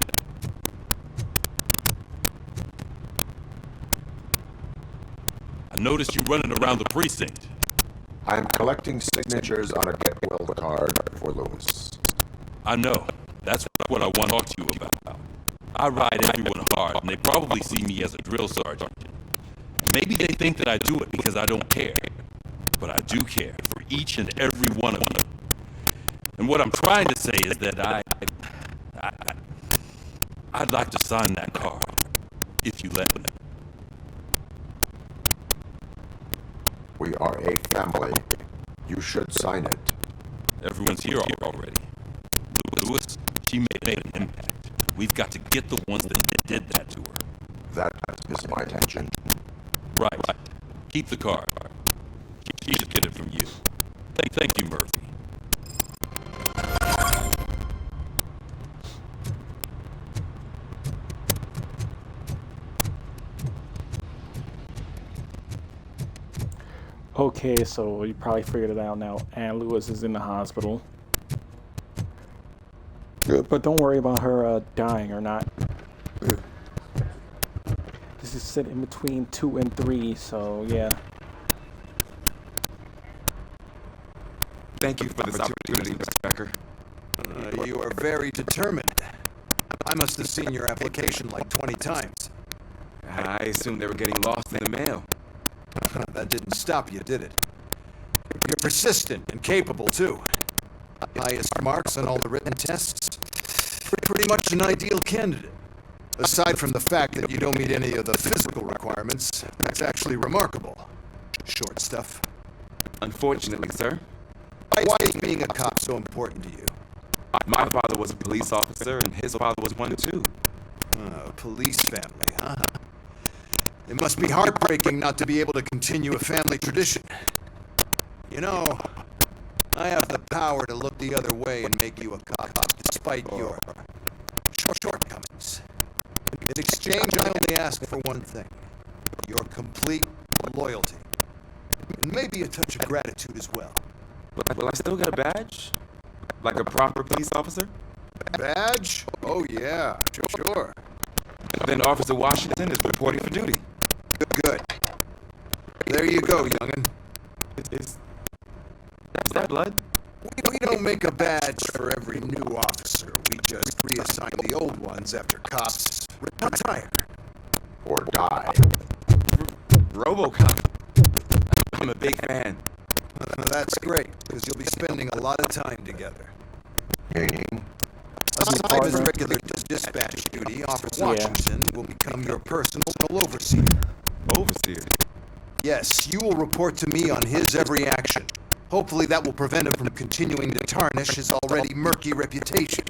I noticed you running around the precinct. I'm collecting signatures on a get well card for Lewis. I know. That's what I want to talk to you about. I ride everyone hard, and they probably see me as a drill sergeant. Maybe they think that I do it because I don't care. But I do care for each and every one of you. And what I'm trying to say is that I'd like to sign that card, if you let me. We are a family. You should sign it. Everyone's here already. Lewis, she made an impact. We've got to get the ones that did that to her. That is my intention. Right. Keep the card. She should get it from you. Thank you, Murphy. Okay, so you probably figured it out now. Ann Lewis is in the hospital. But don't worry about her dying or not. This is set in between 2 and 3, so yeah. Thank you for this opportunity, Mr. Becker. You are very determined. I must have seen your application like 20 times. I assumed they were getting lost in the mail. That didn't stop you, did it? You're persistent and capable, too. Highest marks on all the written tests. Pretty much an ideal candidate. Aside from the fact that you don't meet any of the physical requirements, that's actually remarkable. Short stuff. Unfortunately, sir. Why is being a cop so important to you? My father was a police officer, and his father was one too. Police family, huh? It must be heartbreaking not to be able to continue a family tradition. You know, I have the power to look the other way and make you a cop, despite your shortcomings. In exchange, I only ask for one thing. Your complete loyalty. And maybe a touch of gratitude as well. Will I still get a badge? Like a proper police officer? Badge? Oh yeah, sure. Then Officer Washington is reporting for duty. Good. There you go, young'un. Is that blood? We don't make a badge for every new officer. We just reassign the old ones after cops retire. Or die. RoboCop. I'm a big fan. That's great, because you'll be spending a lot of time together. Meaning? Aside from regular dispatch duty, Officer Washington will become your personal overseer. Overseer? Yes, you will report to me on his every action. Hopefully that will prevent him from continuing to tarnish his already murky reputation.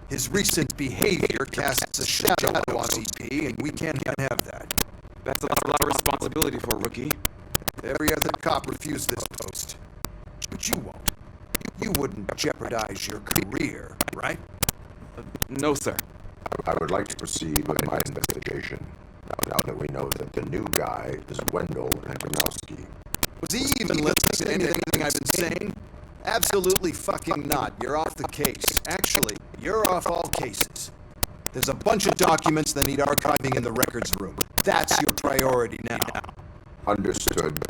His recent behavior casts a shadow on OCP, and we can't have that. That's a lot of responsibility for a rookie. Every other cop refused this post. But you won't. You wouldn't jeopardize your career, right? No, sir. I would like to proceed with my investigation, now that we know that the new guy is Wendell Antonowski. Was he even listening to anything I've been saying? Absolutely fucking not. You're off the case. Actually, you're off all cases. There's a bunch of documents that need archiving in the records room. That's your priority now. Understood.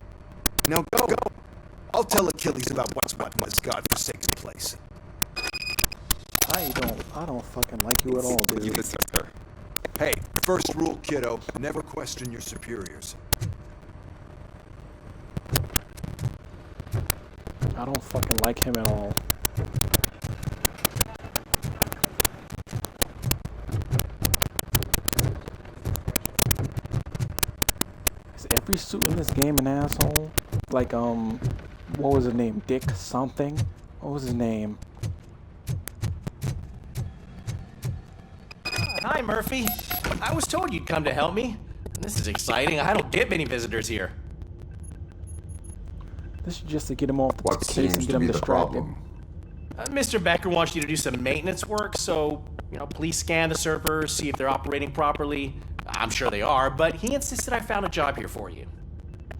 Now go. I'll tell Achilles about what's what in this godforsaken place. I don't fucking like you at all, dude. Yes, sir. Hey, first rule, kiddo, never question your superiors. I don't fucking like him at all. Is every suit in this game an asshole? Like, what was his name? Dick something? What was his name? Hi, Murphy. I was told you'd come to help me. This is exciting. I don't get many visitors here. This is just to get him off the What case seems and to get him be the distracted. problem? Mr. Becker wants you to do some maintenance work, so, please scan the servers, see if they're operating properly. I'm sure they are, but he insisted I found a job here for you.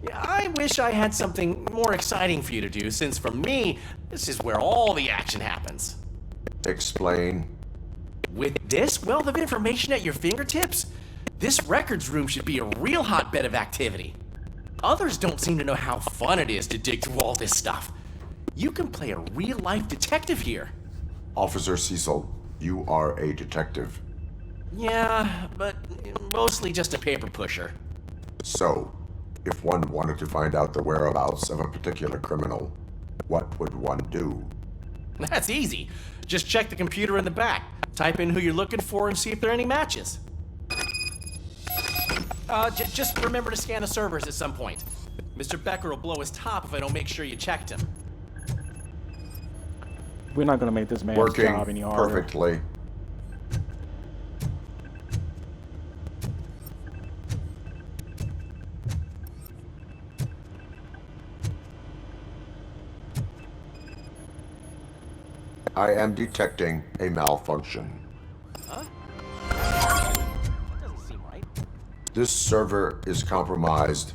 Yeah, I wish I had something more exciting for you to do, since for me, this is where all the action happens. Explain. With this wealth of information at your fingertips, this records room should be a real hotbed of activity. Others don't seem to know how fun it is to dig through all this stuff. You can play a real-life detective here. Officer Cecil, you are a detective. Yeah, but mostly just a paper pusher. So, if one wanted to find out the whereabouts of a particular criminal, what would one do? That's easy. Just check the computer in the back. Type in who you're looking for and see if there are any matches. Just remember to scan the servers at some point. Mr. Becker will blow his top if I don't make sure you checked him. We're not gonna make this man's Working job any harder. perfectly. I am detecting a malfunction. Huh? That doesn't seem right. This server is compromised.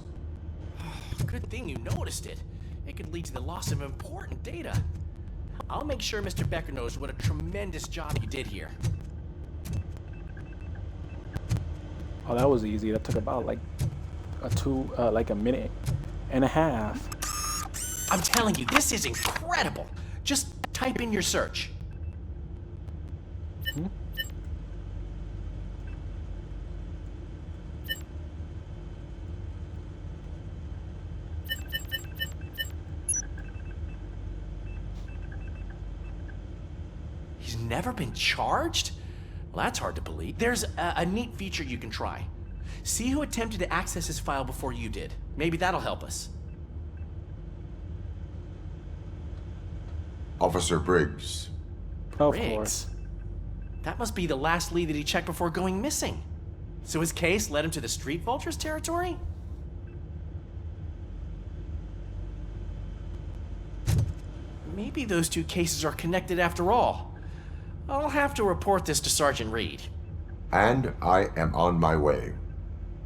Good thing you noticed it. It could lead to the loss of important data. I'll make sure Mr. Becker knows what a tremendous job you did here. Oh, that was easy. That took about like a minute and a half. I'm telling you, this is incredible. Just type in your search. He's never been charged? Well, that's hard to believe. There's a neat feature you can try. See who attempted to access his file before you did. Maybe that'll help us. Officer Briggs, Of Riggs? course. That must be the last lead that he checked before going missing. So his case led him to the Street Vultures territory? Maybe those two cases are connected after all. I'll have to report this to Sergeant Reed. And I am on my way.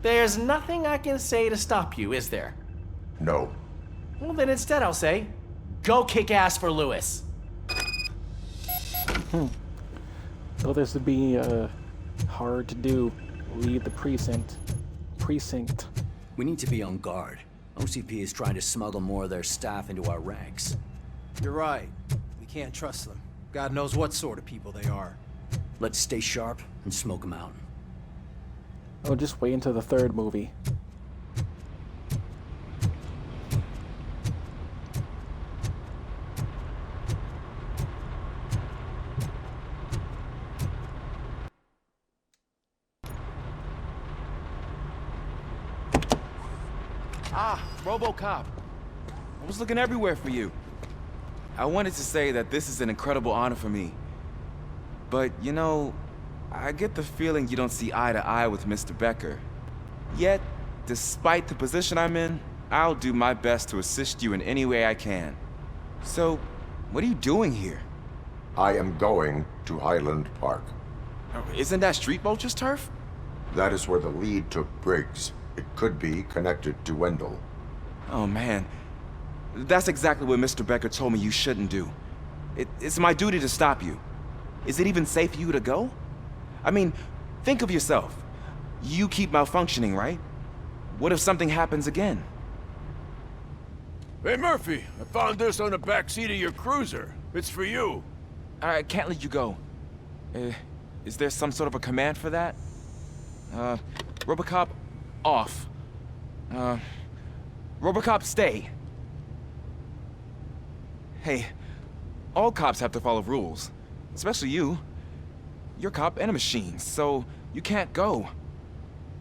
There's nothing I can say to stop you, is there? No. Well, then instead I'll say, go kick ass for Lewis. So this would be hard to do. Leave the precinct. We need to be on guard. OCP is trying to smuggle more of their staff into our ranks. You're right. We can't trust them. God knows what sort of people they are. Let's stay sharp and smoke them out. I'll just wait until the third movie. Ah, RoboCop. I was looking everywhere for you. I wanted to say that this is an incredible honor for me. But, you know, I get the feeling you don't see eye to eye with Mr. Becker. Yet, despite the position I'm in, I'll do my best to assist you in any way I can. So, what are you doing here? I am going to Highland Park. Isn't that Street Vulture's turf? That is where the lead took Briggs. It could be connected to Wendell. Oh, man. That's exactly what Mr. Becker told me you shouldn't do. It's my duty to stop you. Is it even safe for you to go? I mean, think of yourself. You keep malfunctioning, right? What if something happens again? Hey, Murphy, I found this on the back seat of your cruiser. It's for you. I can't let you go. Is there some sort of a command for that? RoboCop, off. RoboCop, stay. Hey, all cops have to follow rules. Especially you. You're a cop and a machine, so you can't go.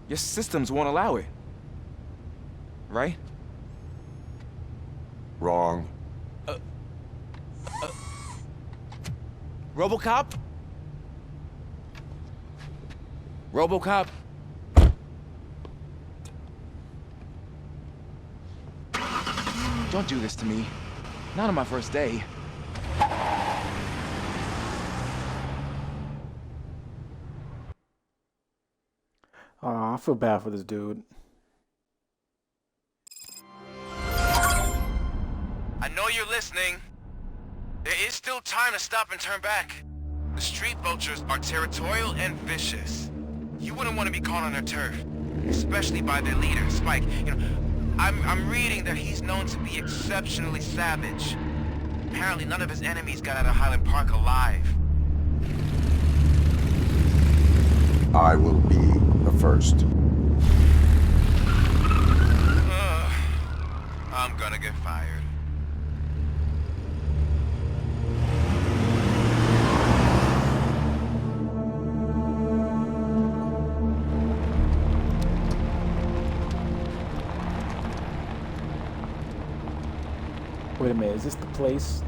Your systems won't allow it. Right? Wrong. RoboCop? RoboCop? Don't do this to me. Not on my first day. I feel bad for this dude. I know you're listening. There is still time to stop and turn back. The Street Vultures are territorial and vicious. You wouldn't want to be caught on their turf, especially by their leader, Spike. You know, I'm reading that he's known to be exceptionally savage. Apparently none of his enemies got out of Highland Park alive. I will be the first. I'm gonna get fired. Wait a minute, is this the place?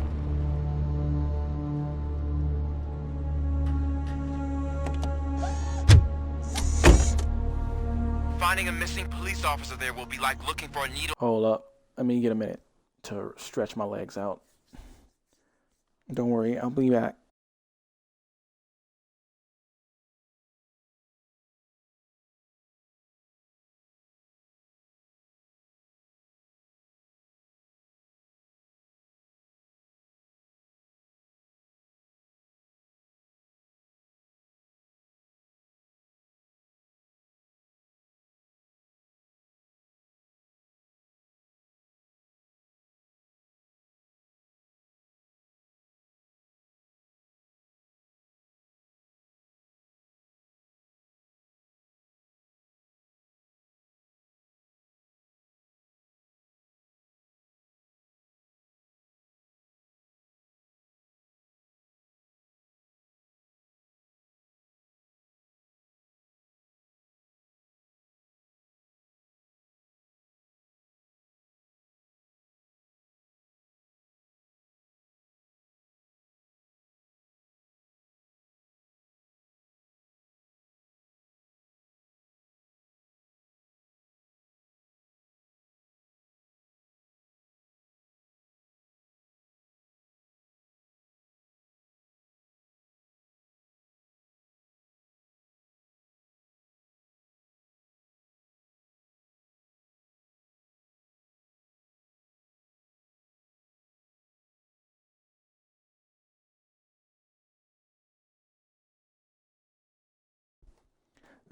Finding a missing police officer there will be like looking for a needle. Hold up. Let me get a minute to stretch my legs out. Don't worry, I'll be back.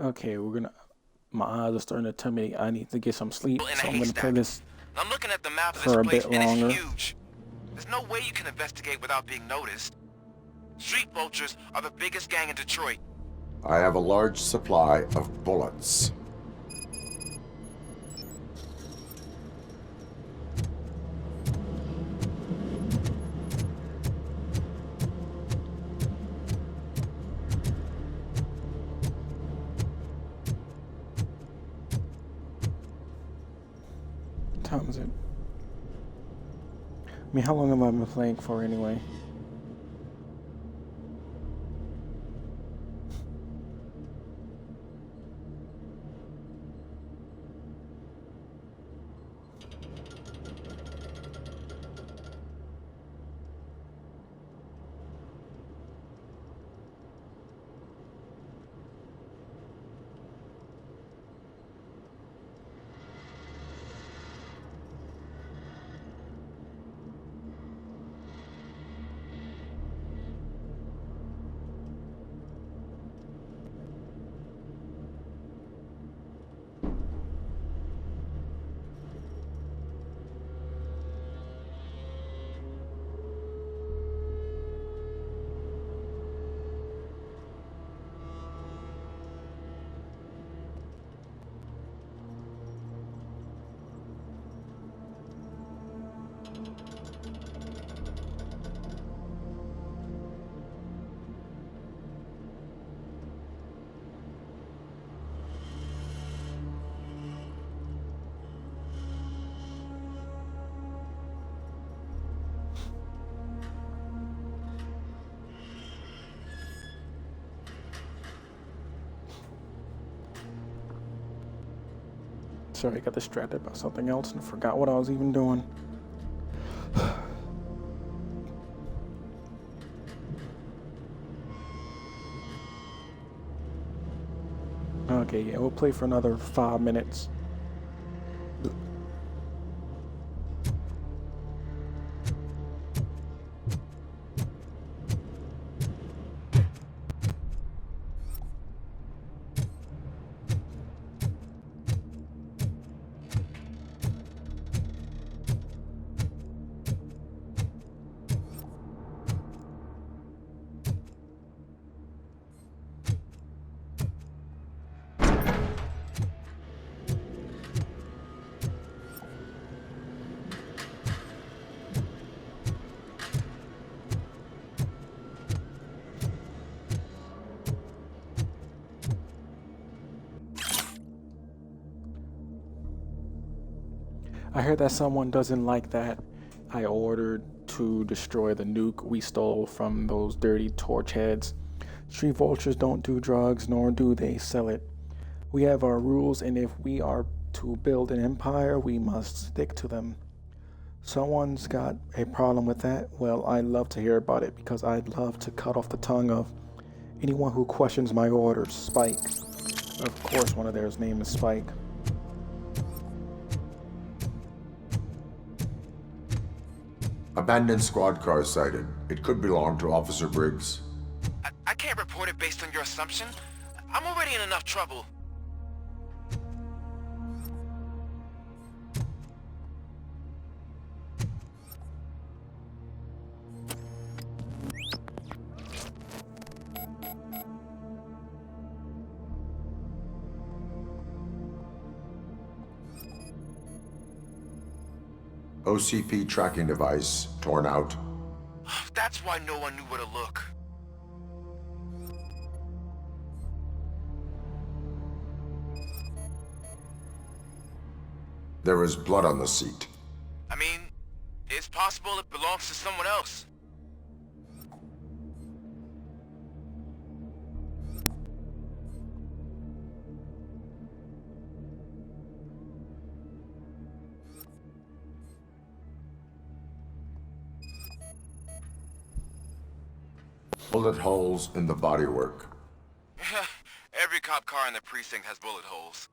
Okay, my eyes are starting to tell me I need to get some sleep, so I'm gonna play this I'm looking at the map of for a this place, bit and longer. it's huge. There's no way you can investigate without being noticed. Street vultures are the biggest gang in Detroit. I have a large supply of bullets. What time is it? I mean, how long have I been playing for anyway? Sorry, I got distracted by something else and forgot what I was even doing. Okay, yeah, we'll play for another 5 minutes. I heard that someone doesn't like that I ordered to destroy the nuke we stole from those dirty torch heads. Street vultures don't do drugs, nor do they sell it. We have our rules, and if we are to build an empire, we must stick to them. Someone's got a problem with that? Well, I'd love to hear about it, because I'd love to cut off the tongue of anyone who questions my orders. Spike. Of course, one of theirs name is Spike. Abandoned squad car sighted. It could belong to Officer Briggs. I can't report it based on your assumption. I'm already in enough trouble. OCP tracking device torn out. That's why no one knew where to look. There is blood on the seat. I mean, it's possible it belongs to someone else. Bullet holes in the bodywork. Every cop car in the precinct has bullet holes.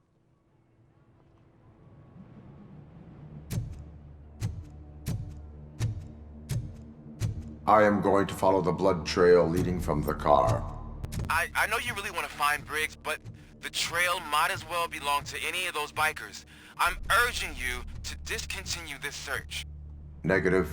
I am going to follow the blood trail leading from the car. I know you really want to find Briggs, but The trail might as well belong to any of those bikers. I'm urging you to discontinue this search. Negative.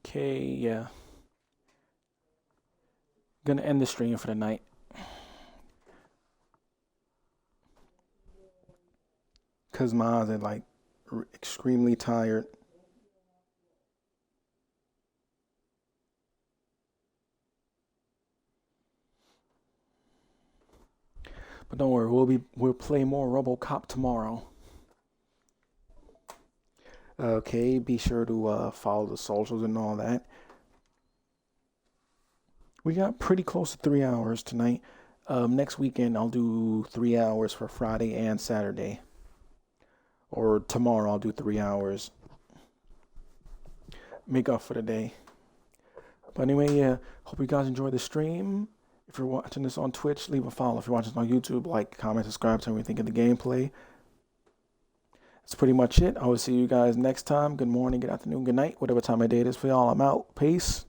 Okay, yeah. Gonna end the stream for the night. Cause my eyes are like extremely tired. But don't worry, we'll play more RoboCop tomorrow. Okay, be sure to follow the socials and all that. We got pretty close to 3 hours tonight. Next weekend I'll do 3 hours for Friday and Saturday. Or tomorrow I'll do 3 hours. Make up for the day. But anyway, yeah, hope you guys enjoyed the stream. If you're watching this on Twitch, leave a follow. If you're watching this on YouTube, like, comment, subscribe, tell me what you think of the gameplay. That's pretty much it. I will see you guys next time. Good morning, good afternoon, good night, whatever time of day it is for y'all. I'm out. Peace.